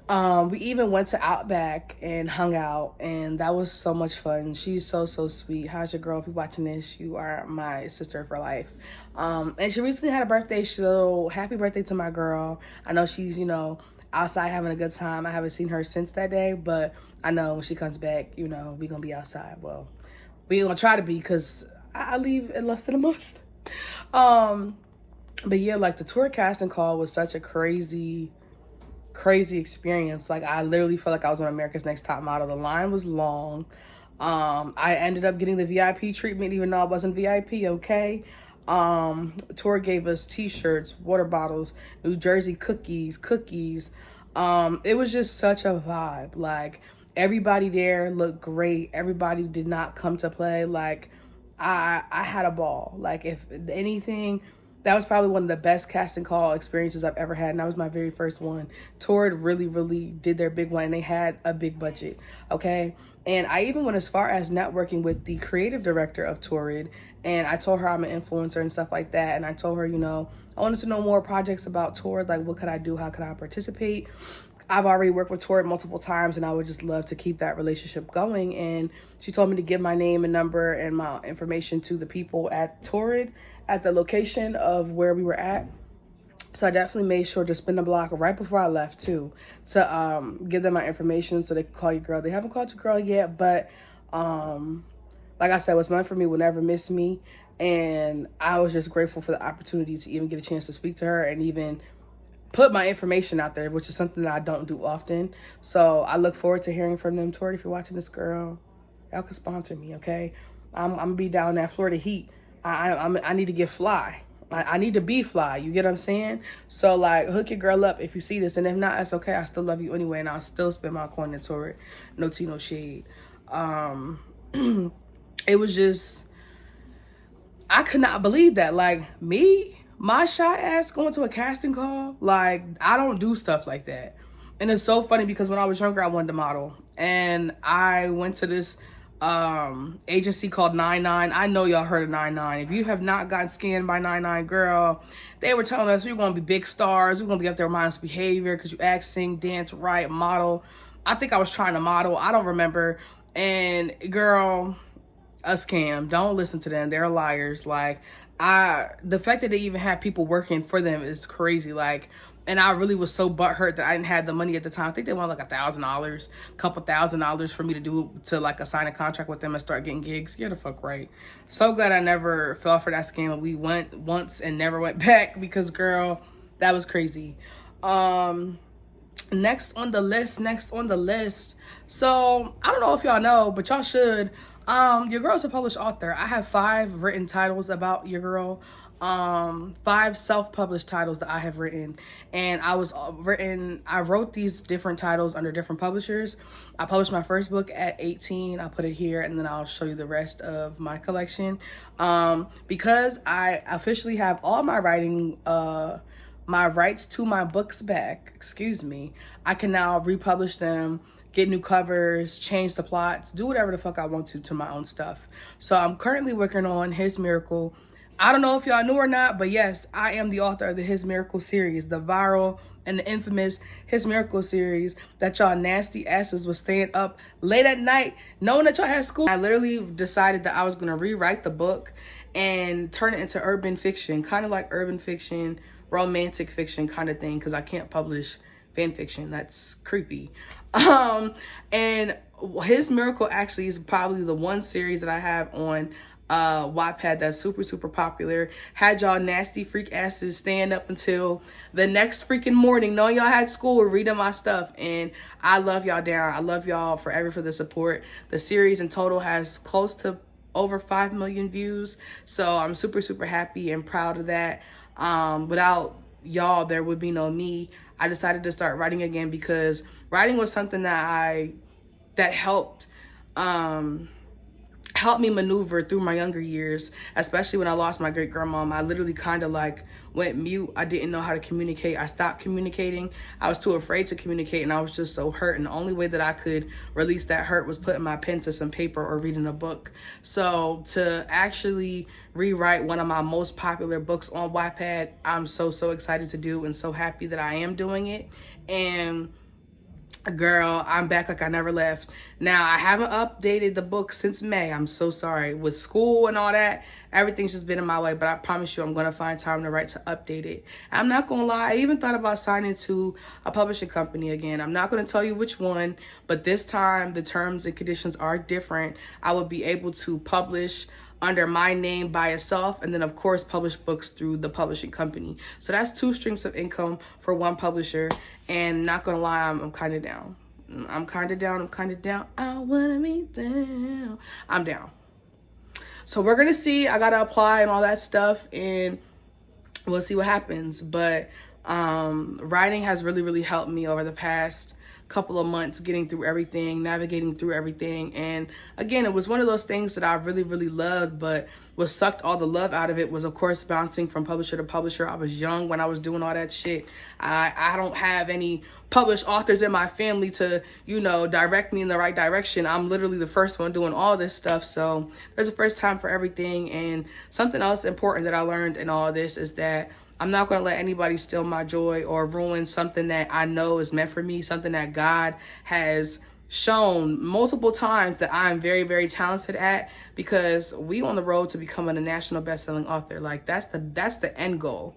We even went to Outback and hung out, and that was so much fun. She's so, so sweet. How's your girl? If you're watching this, you are my sister for life. And she recently had a birthday, so happy birthday to my girl. I know she's, you know, outside having a good time. I haven't seen her since that day, but I know when she comes back, you know, we're gonna be outside. Well, we're gonna try to be, because I leave in less than a month. But yeah, like, the tour casting call was such a crazy experience. Like, I literally felt like I was on America's Next Top Model. The line was long. I ended up getting the VIP treatment even though I wasn't VIP, okay? Tour gave us t-shirts, water bottles, New Jersey cookies. It was just such a vibe. Like, everybody there looked great. Everybody did not come to play. Like, I had a ball. Like, if anything, that was probably one of the best casting call experiences I've ever had, and that was my very first one. Torrid really, really did their big one, and they had a big budget, okay? And I even went as far as networking with the creative director of Torrid, and I told her I'm an influencer and stuff like that, and I told her, you know, I wanted to know more projects about Torrid, like, what could I do, how could I participate? I've already worked with Torrid multiple times, and I would just love to keep that relationship going. And she told me to give my name and number and my information to the people at Torrid at the location of where we were at. So I definitely made sure to spin the block right before I left too, to give them my information so they could call your girl. They haven't called your girl yet, but like I said, what's meant for me will never miss me. And I was just grateful for the opportunity to even get a chance to speak to her and even put my information out there, which is something that I don't do often. So I look forward to hearing from them. Torrid, if you're watching this, girl, y'all can sponsor me, okay? I'm gonna be down there, Florida heat. I need to get fly. I need to be fly. You get what I'm saying? So, like, hook your girl up if you see this, and if not, it's okay. I still love you anyway, and I'll still spend my coin at Torrid. No tea, no shade. It was just, I could not believe that. Like, my shy ass going to a casting call, like, I don't do stuff like that. And it's so funny because when I was younger, I wanted to model, and I went to this agency called 99. I know y'all heard of 99. If you have not gotten scanned by 99, girl, they were telling us we're gonna be big stars, we're gonna be up there mindless behavior because you act, sing, dance, write, model. I think I was trying to model, I don't remember. And girl, a scam. Don't listen to them, they're liars. Like, the fact that they even have people working for them is crazy. Like, And I really was so butthurt that I didn't have the money at the time. I think they wanted like $1,000, couple $1,000 for me to like assign a contract with them and start getting gigs. You're the fuck right. So glad I never fell for that scam. We went once and never went back because girl, that was crazy. Next on the list. So I don't know if y'all know, but y'all should. Your girl's a published author. I have 5 written titles about your girl. 5 self-published titles that I have written, and I wrote these different titles under different publishers. I published my first book at 18. I'll put it here, and then I'll show you the rest of my collection. Because I officially have all my writing, my rights to my books back, I can now republish them, get new covers, change the plots, do whatever the fuck I want to my own stuff. So I'm currently working on His Miracle. I don't know if y'all knew or not, but yes, I am the author of the His Miracle series, the viral and the infamous His Miracle series that y'all nasty asses was staying up late at night knowing that y'all had school. I literally decided that I was going to rewrite the book and turn it into urban fiction, kind of like urban fiction, romantic fiction kind of thing, because I can't publish fan fiction. That's creepy. And His Miracle actually is probably the one series that I have on Wattpad that's super popular. Had y'all nasty freak asses staying up until the next freaking morning knowing y'all had school reading my stuff, and I love y'all down. I love y'all forever for the support. The series in total has close to over 5 million views, so I'm super happy and proud of that. Without y'all, there would be no me. I decided to start writing again because writing was something that helped me maneuver through my younger years, especially when I lost my great grandmom. I literally kind of like went mute. I didn't know how to communicate. I stopped communicating. I was too afraid to communicate, and I was just so hurt. And the only way that I could release that hurt was putting my pen to some paper or reading a book. So to actually rewrite one of my most popular books on Wattpad, I'm so excited to do, and so happy that I am doing it. And girl, I'm back like I never left. Now, I haven't updated the book since May. I'm so sorry. With school and all that, everything's just been in my way. But I promise you, I'm going to find time to update it. I'm not going to lie. I even thought about signing to a publishing company again. I'm not going to tell you which one. But this time, the terms and conditions are different. I will be able to publish under my name by itself, and then of course publish books through the publishing company. So that's 2 streams of income for one publisher, and not gonna lie, I'm kind of down. I'm kind of down. I wanna be down. I'm down. So we're gonna see. I gotta apply and all that stuff, and we'll see what happens. But writing has really helped me over the past couple of months, getting through everything, navigating through everything. And again, it was one of those things that I really loved, but what sucked all the love out of it was, of course, bouncing from publisher to publisher. I was young when I was doing all that shit. I don't have any published authors in my family to, direct me in the right direction. I'm literally the first one doing all this stuff. So there's a first time for everything. And something else important that I learned in all this is that I'm not going to let anybody steal my joy or ruin something that I know is meant for me, something that God has shown multiple times that I'm very talented at, because we on the road to becoming a national best-selling author. Like that's the end goal,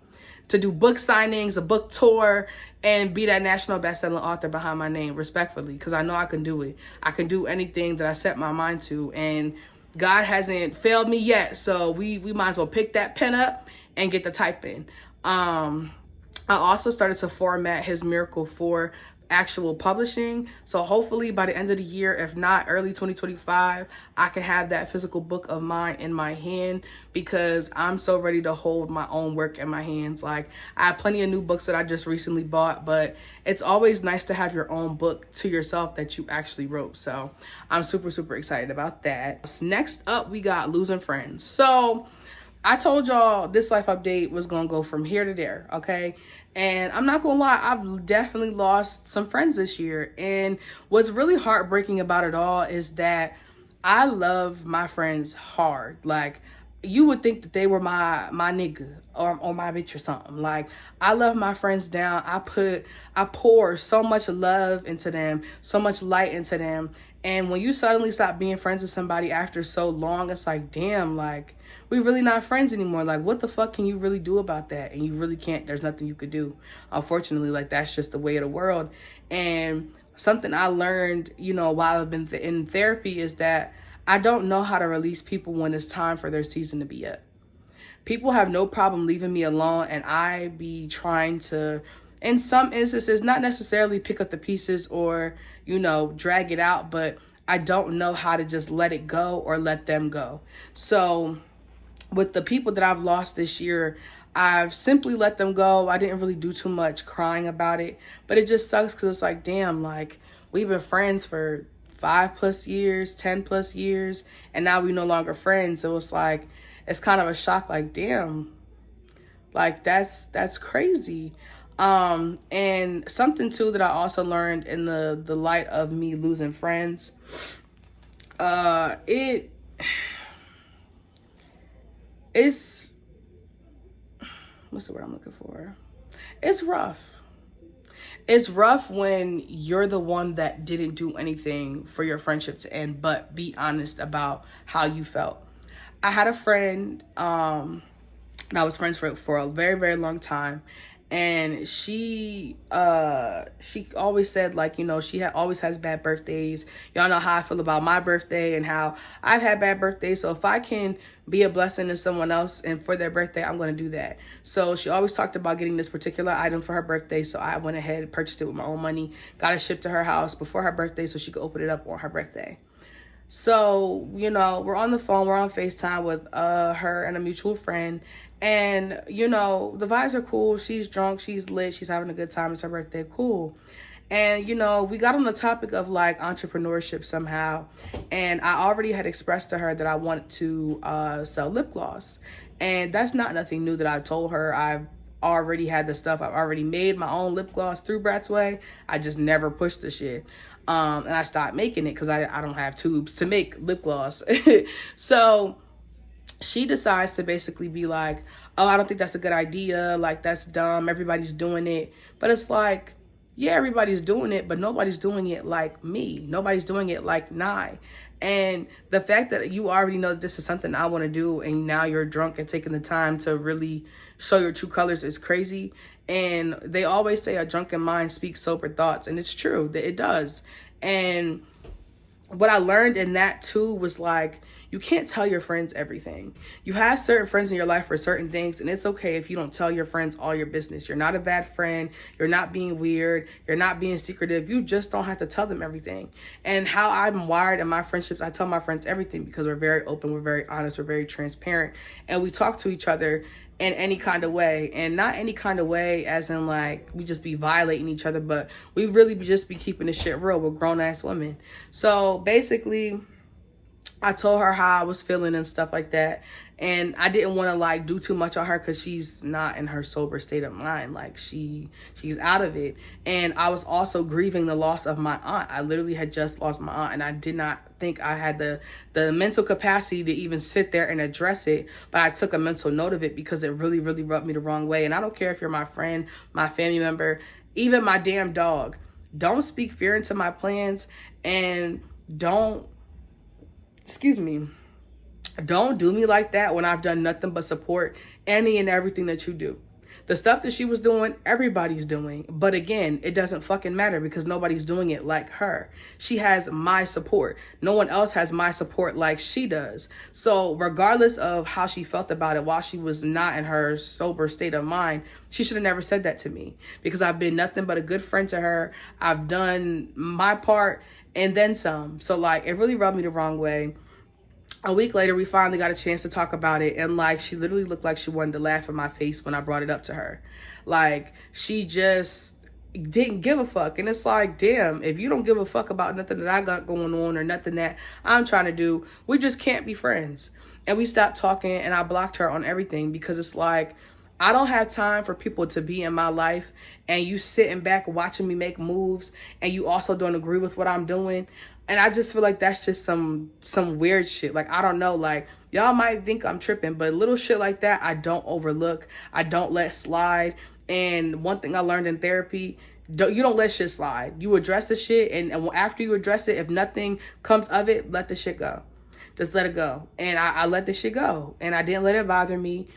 to do book signings, a book tour, and be that national best-selling author behind my name, respectfully, because I know I can do it. I can do anything that I set my mind to, and God hasn't failed me yet. So we might as well pick that pen up and get the typing. I also started to format His Miracle for actual publishing. So hopefully by the end of the year, if not early 2025, I can have that physical book of mine in my hand, because I'm so ready to hold my own work in my hands. Like, I have plenty of new books that I just recently bought, but it's always nice to have your own book to yourself that you actually wrote. So I'm super excited about that. Next up, we got losing friends. So I told y'all this life update was going to go from here to there, okay? And I'm not going to lie, I've definitely lost some friends this year. And what's really heartbreaking about it all is that I love my friends hard. Like, you would think that they were my nigga or my bitch or something. Like, I love my friends down. I pour so much love into them, so much light into them. And when you suddenly stop being friends with somebody after so long, it's like, damn, like, we really not friends anymore. Like, what the fuck can you really do about that? And you really can't. There's nothing you could do. Unfortunately, like, that's just the way of the world. And something I learned, you know, while I've been in therapy is that I don't know how to release people when it's time for their season to be up. People have no problem leaving me alone, and I be trying to, in some instances, not necessarily pick up the pieces or, you know, drag it out, but I don't know how to just let it go or let them go. So with the people that I've lost this year, I've simply let them go. I didn't really do too much crying about it, but it just sucks because it's like, damn, like, we've been friends for 5+ years, 10+ years, and now we no longer friends. So it's like, it's kind of a shock, like, damn, like, that's crazy. And something too that I also learned in the light of me losing friends, it's what's the word I'm looking for? It's rough. It's rough when you're the one that didn't do anything for your friendship to end, but be honest about how you felt. I had a friend that I was friends for a very, very long time. And she always said, like, you know, she always has bad birthdays. Y'all know how I feel about my birthday and how I've had bad birthdays. So if I can be a blessing to someone else and for their birthday, I'm going to do that. So she always talked about getting this particular item for her birthday. So I went ahead and purchased it with my own money, got it shipped to her house before her birthday so she could open it up on her birthday. So, you know, we're on the phone, we're on FaceTime with her and a mutual friend. And, you know, the vibes are cool. She's drunk, she's lit, she's having a good time. It's her birthday, cool. And, you know, we got on the topic of, like, entrepreneurship somehow. And I already had expressed to her that I wanted to sell lip gloss. And that's not nothing new that I told her. I've already had the stuff. I've already made my own lip gloss through Brat's Way. I just never pushed the shit. And I stopped making it because I don't have tubes to make lip gloss. So she decides to basically be like, oh, I don't think that's a good idea. Like, that's dumb. Everybody's doing it. But it's like, yeah, everybody's doing it, but nobody's doing it like me. Nobody's doing it like Nye. And the fact that you already know that this is something I want to do, and now you're drunk and taking the time to really show your true colors is crazy. And they always say a drunken mind speaks sober thoughts, and it's true that it does. And what I learned in that too was, like, you can't tell your friends everything. You have certain friends in your life for certain things, and it's okay if you don't tell your friends all your business. You're not a bad friend. You're not being weird. You're not being secretive. You just don't have to tell them everything. And how I'm wired in my friendships, I tell my friends everything because we're very open, we're very honest, we're very transparent, and we talk to each other in any kind of way. And not any kind of way as in, like, we just be violating each other, but we really just be keeping this shit real. We're grown-ass women. So basically, I told her how I was feeling and stuff like that. And I didn't want to, like, do too much on her because she's not in her sober state of mind. Like, she's out of it. And I was also grieving the loss of my aunt. I literally had just lost my aunt, and I did not think I had the mental capacity to even sit there and address it. But I took a mental note of it because it really, really rubbed me the wrong way. And I don't care if you're my friend, my family member, even my damn dog. Don't speak fear into my plans, and don't do me like that when I've done nothing but support any and everything that you do. The stuff that she was doing, everybody's doing. But again, it doesn't fucking matter because nobody's doing it like her. She has my support. No one else has my support like she does. So regardless of how she felt about it while she was not in her sober state of mind, she should have never said that to me because I've been nothing but a good friend to her. I've done my part and then some. So, like, it really rubbed me the wrong way. A week later, we finally got a chance to talk about it. And, like, she literally looked like she wanted to laugh in my face when I brought it up to her. Like, she just didn't give a fuck. And it's like, damn, if you don't give a fuck about nothing that I got going on or nothing that I'm trying to do, we just can't be friends. And we stopped talking, and I blocked her on everything because it's like, I don't have time for people to be in my life and you sitting back watching me make moves and you also don't agree with what I'm doing. And I just feel like that's just some weird shit. Like, I don't know, like, y'all might think I'm tripping, but little shit like that, I don't overlook. I don't let slide. And one thing I learned in therapy, you don't let shit slide. You address the shit, and after you address it, if nothing comes of it, let the shit go. Just let it go. And I let the shit go. And I didn't let it bother me.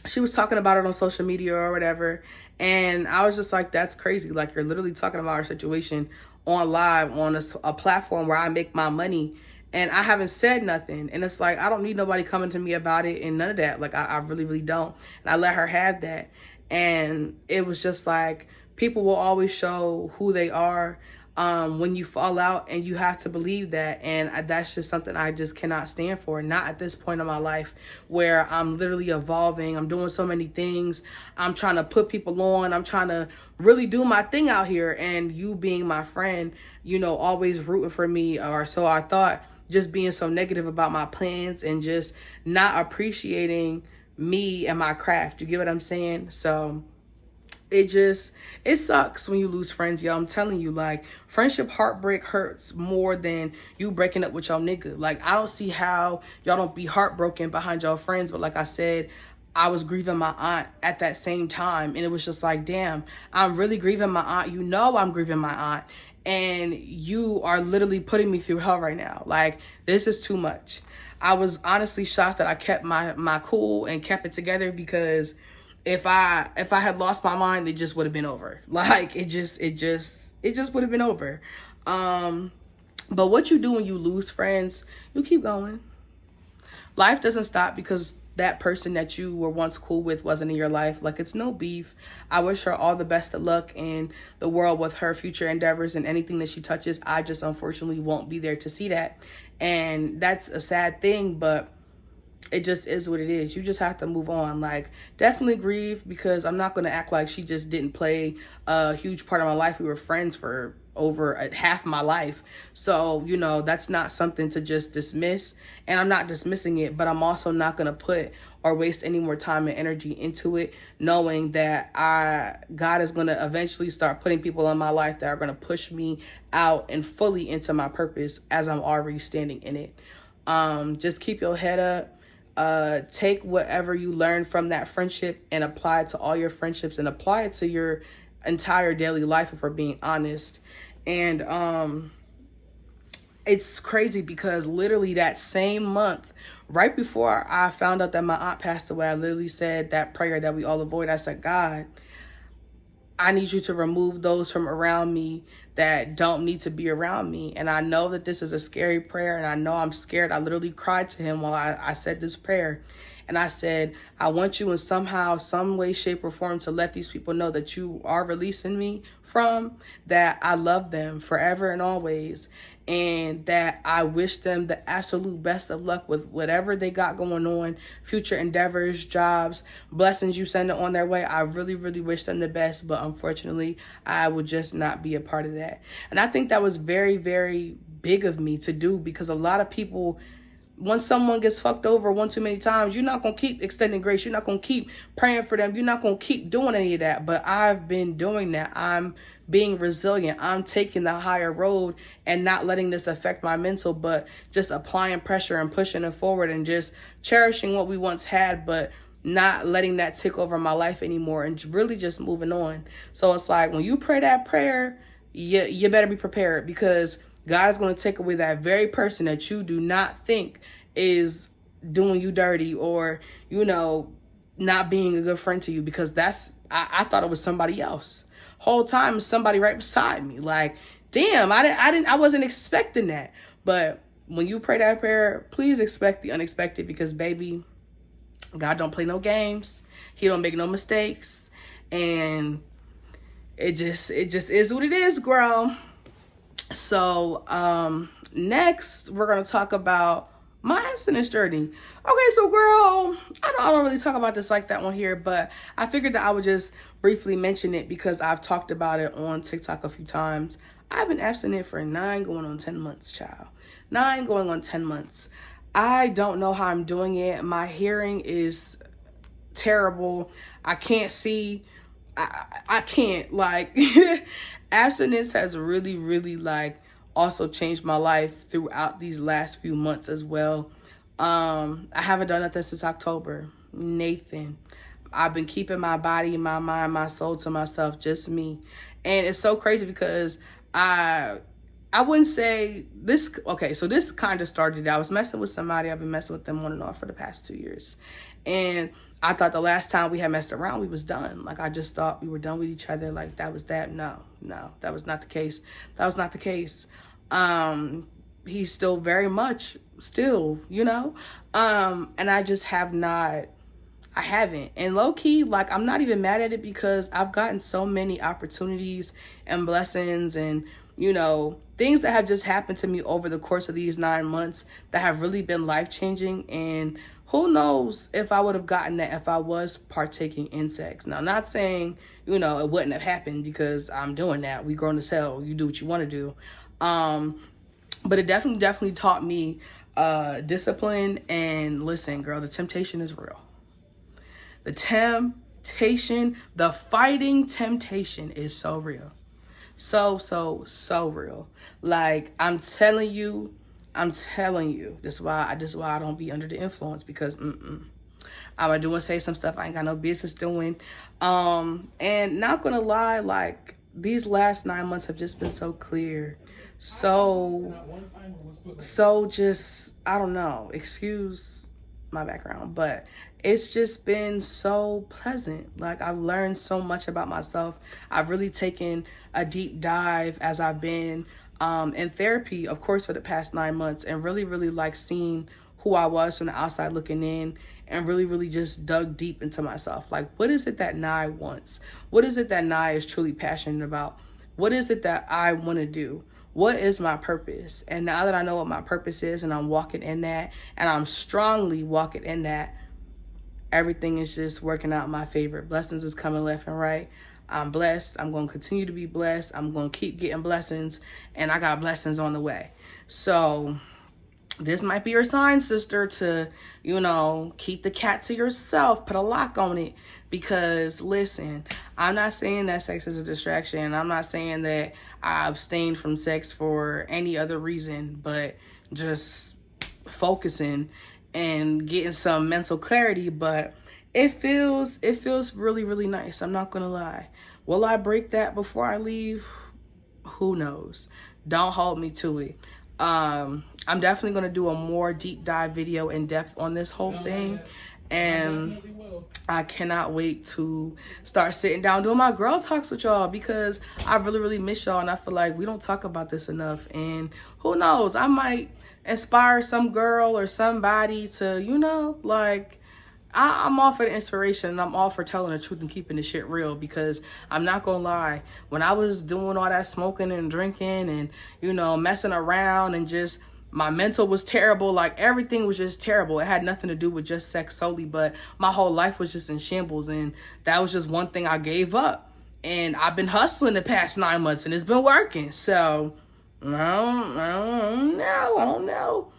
She was talking about it on social media or whatever. And I was just like, that's crazy. Like, you're literally talking about our situation on live on a platform where I make my money. And I haven't said nothing. And it's like, I don't need nobody coming to me about it and none of that. Like, I really, really don't. And I let her have that. And it was just like, people will always show who they are when you fall out, and you have to believe that. And that's just something I just cannot stand for. Not at this point in my life where I'm literally evolving. I'm doing so many things. I'm trying to put people on. I'm trying to really do my thing out here. And you being my friend, you know, always rooting for me, or so I thought, just being so negative about my plans and just not appreciating me and my craft. You get what I'm saying? So it sucks when you lose friends, y'all. I'm telling you, like, friendship heartbreak hurts more than you breaking up with your nigga. Like, I don't see how y'all don't be heartbroken behind your friends, but like I said, I was grieving my aunt at that same time, and it was just like, damn, I'm really grieving my aunt. You know, I'm grieving my aunt, and you are literally putting me through hell right now. Like, this is too much. I was honestly shocked that I kept my cool and kept it together, because if I had lost my mind, it just would have been over. Like, it just would have been over. But what you do when you lose friends, you keep going. Life doesn't stop because that person that you were once cool with wasn't in your life. Like, it's no beef. I wish her all the best of luck in the world with her future endeavors and anything that she touches. I just unfortunately won't be there to see that. And that's a sad thing, but it just is what it is. You just have to move on. Like, definitely grieve, because I'm not going to act like she just didn't play a huge part of my life. We were friends for over half my life. So, you know, that's not something to just dismiss. And I'm not dismissing it, but I'm also not going to put or waste any more time and energy into it, knowing that God is going to eventually start putting people in my life that are going to push me out and fully into my purpose as I'm already standing in it. Just keep your head up. Take whatever you learn from that friendship and apply it to all your friendships and apply it to your entire daily life, if we're being honest. And it's crazy because literally that same month, right before I found out that my aunt passed away, I literally said that prayer that we all avoid. I said, God, I need you to remove those from around me that don't need to be around me. And I know that this is a scary prayer, and I know I'm scared. I literally cried to him while I said this prayer. And I said, I want you in somehow, some way, shape, or form to let these people know that you are releasing me from, that I love them forever and always, and that I wish them the absolute best of luck with whatever they got going on, future endeavors, jobs, blessings you send on their way. I really, really wish them the best, but unfortunately, I would just not be a part of that. And I think that was very, very big of me to do, because a lot of people, once someone gets fucked over one too many times, you're not going to keep extending grace. You're not going to keep praying for them. You're not going to keep doing any of that. But I've been doing that. I'm being resilient. I'm taking the higher road and not letting this affect my mental, but just applying pressure and pushing it forward and just cherishing what we once had, but not letting that take over my life anymore, and really just moving on. So it's like, when you pray that prayer, you better be prepared, because God is going to take away that very person that you do not think is doing you dirty, or, you know, not being a good friend to you, because I thought it was somebody else. Whole time is somebody right beside me. Like, damn, I wasn't expecting that. But when you pray that prayer, please expect the unexpected, because baby, God don't play no games. He don't make no mistakes. And it just is what it is, girl. So, next we're going to talk about my abstinence journey. Okay, so girl, I don't really talk about this like that one here, but I figured that I would just briefly mention it because I've talked about it on TikTok a few times. I've been abstinent for 9 going on 10 months, child. 9 going on 10 months. I don't know how I'm doing it. My hearing is terrible. I can't see. I can't, like, abstinence has really, really, like, also changed my life throughout these last few months as well. I haven't done nothing since October. Nathan. I've been keeping my body, my mind, my soul to myself, just me. And it's so crazy because I wouldn't say this. Okay, so this kind of started. I was messing with somebody. I've been messing with them on and off for the past 2 years. And I thought the last time we had messed around, we was done. Like, I just thought we were done with each other. Like, that was that. No, that was not the case. That was not the case. He's still very much still, you know? And I just have not. I haven't. And low key, like, I'm not even mad at it because I've gotten so many opportunities and blessings and, you know, things that have just happened to me over the course of these 9 months that have really been life-changing. And who knows if I would have gotten that if I was partaking in sex. Now, I'm not saying, you know, it wouldn't have happened because I'm doing that. We grown as hell. You do what you want to do. But it definitely taught me discipline. And listen, girl, the temptation is real. The temptation, the fighting temptation is so real. So real. Like, I'm telling you, this is why I don't be under the influence, because I'm gonna do and say some stuff I ain't got no business doing. And not gonna lie, like, these last 9 months have just been so clear. So just, I don't know, excuse my background, but it's just been so pleasant. Like, I've learned so much about myself. I've really taken a deep dive as I've been in therapy, of course, for the past 9 months, and really like seeing who I was from the outside looking in, and really just dug deep into myself. Like, what is it that Nye wants? What is it that Nye is truly passionate about? What is it that I want to do? What is my purpose? And now that I know what my purpose is and I'm walking in that, and I'm strongly walking in that, everything is just working out in my favor. Blessings is coming left and right. I'm blessed. I'm going to continue to be blessed. I'm going to keep getting blessings, and I got blessings on the way. So this might be your sign, sister, to, you know, keep the cat to yourself, put a lock on it. Because listen, I'm not saying that sex is a distraction. I'm not saying that I abstained from sex for any other reason, but just focusing and getting some mental clarity. But it feels really nice. I'm not gonna lie. Will I break that before I leave? Who knows? Don't hold me to it. I'm definitely gonna do a more deep dive video in depth on this whole thing. And I cannot wait to start sitting down doing my girl talks with y'all, because I really miss y'all, and I feel like we don't talk about this enough. And who knows, I might inspire some girl or somebody to, you know, like, I'm all for the inspiration, and I'm all for telling the truth and keeping the shit real. Because I'm not gonna lie, when I was doing all that smoking and drinking and, you know, messing around, and just my mental was terrible. Like, everything was just terrible. It had nothing to do with just sex solely, but my whole life was just in shambles. And that was just one thing I gave up. And I've been hustling the past 9 months, and it's been working. So I don't know.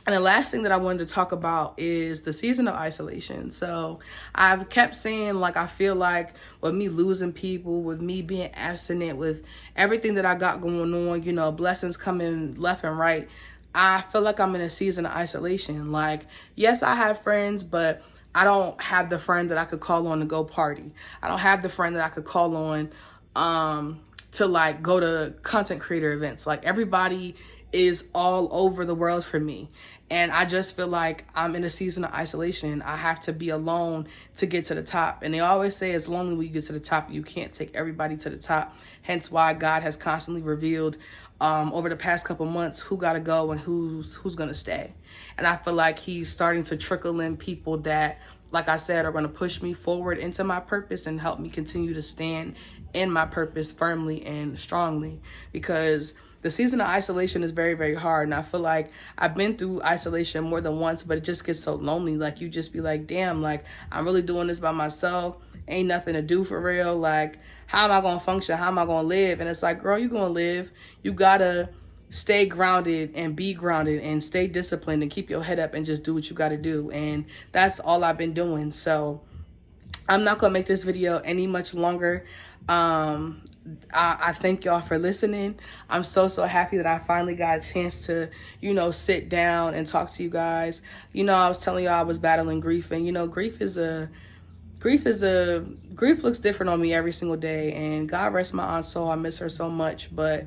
And the last thing that I wanted to talk about is the season of isolation. So I've kept saying, like, I feel like with me losing people, with me being abstinent, with everything that I got going on, you know, blessings coming left and right, I feel like I'm in a season of isolation. Like, yes, I have friends, but I don't have the friend that I could call on to go party. I don't have the friend that I could call on to, like, go to content creator events. Like, everybody is all over the world for me. And I just feel like I'm in a season of isolation. I have to be alone to get to the top. And they always say it's lonely when you get to the top. You can't take everybody to the top. Hence why God has constantly revealed over the past couple months who got to go and who's going to stay. And I feel like he's starting to trickle in people that, like I said, are going to push me forward into my purpose and help me continue to stand in my purpose firmly and strongly. Because the season of isolation is very hard. And I feel like I've been through isolation more than once, but it just gets so lonely. Like, you just be like, damn, like, I'm really doing this by myself. Ain't nothing to do for real. Like, how am I going to function? How am I going to live? And it's like, girl, you're going to live. You got to stay grounded and be grounded and stay disciplined and keep your head up and just do what you got to do. And that's all I've been doing. So I'm not going to make this video any much longer. I thank y'all for listening. I'm so happy that I finally got a chance to, you know, sit down and talk to you guys. You know, I was telling y'all I was battling grief, and you know, grief looks different on me every single day, and God rest my aunt's soul. I miss her so much, but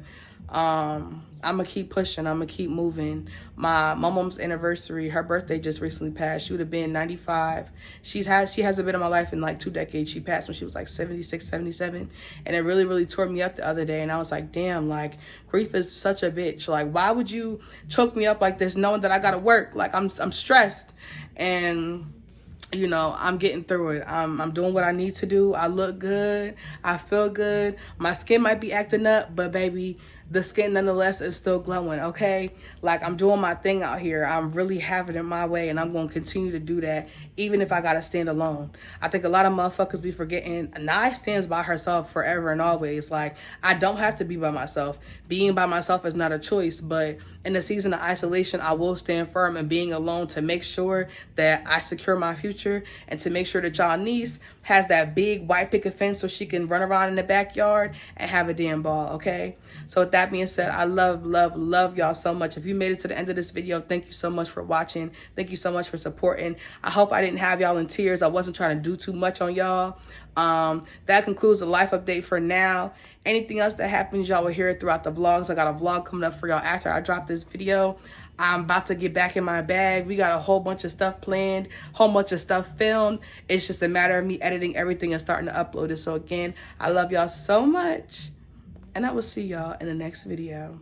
I'm gonna keep pushing. I'm gonna keep moving. My mom's anniversary, her birthday just recently passed. She would have been 95. She hasn't been in my life in like 2 decades. She passed when she was like 76, 77, and it really tore me up the other day. And I was like, damn, like grief is such a bitch. Like, why would you choke me up like this, knowing that I gotta work? Like, I'm stressed, and you know, I'm getting through it. I'm doing what I need to do. I look good. I feel good. My skin might be acting up, but baby, the skin nonetheless is still glowing, okay? Like, I'm doing my thing out here. I'm really having it my way, and I'm going to continue to do that, even if I got to stand alone. I think a lot of motherfuckers be forgetting, Nye stands by herself forever and always. Like, I don't have to be by myself. Being by myself is not a choice, but in the season of isolation, I will stand firm in being alone to make sure that I secure my future, and to make sure that y'all niece has that big white picket fence so she can run around in the backyard and have a damn ball, okay? So with that being said, I love y'all so much. If you made it to the end of this video, thank you so much for watching. Thank you so much for supporting. I hope I didn't have y'all in tears. I wasn't trying to do too much on y'all. That concludes the life update for now. Anything else that happens, y'all will hear it throughout the vlogs. I got a vlog coming up for y'all after I drop this video. I'm about to get back in my bag. We got a whole bunch of stuff planned, whole bunch of stuff filmed. It's just a matter of me editing everything and starting to upload it. So again, I love y'all so much, and I will see y'all in the next video.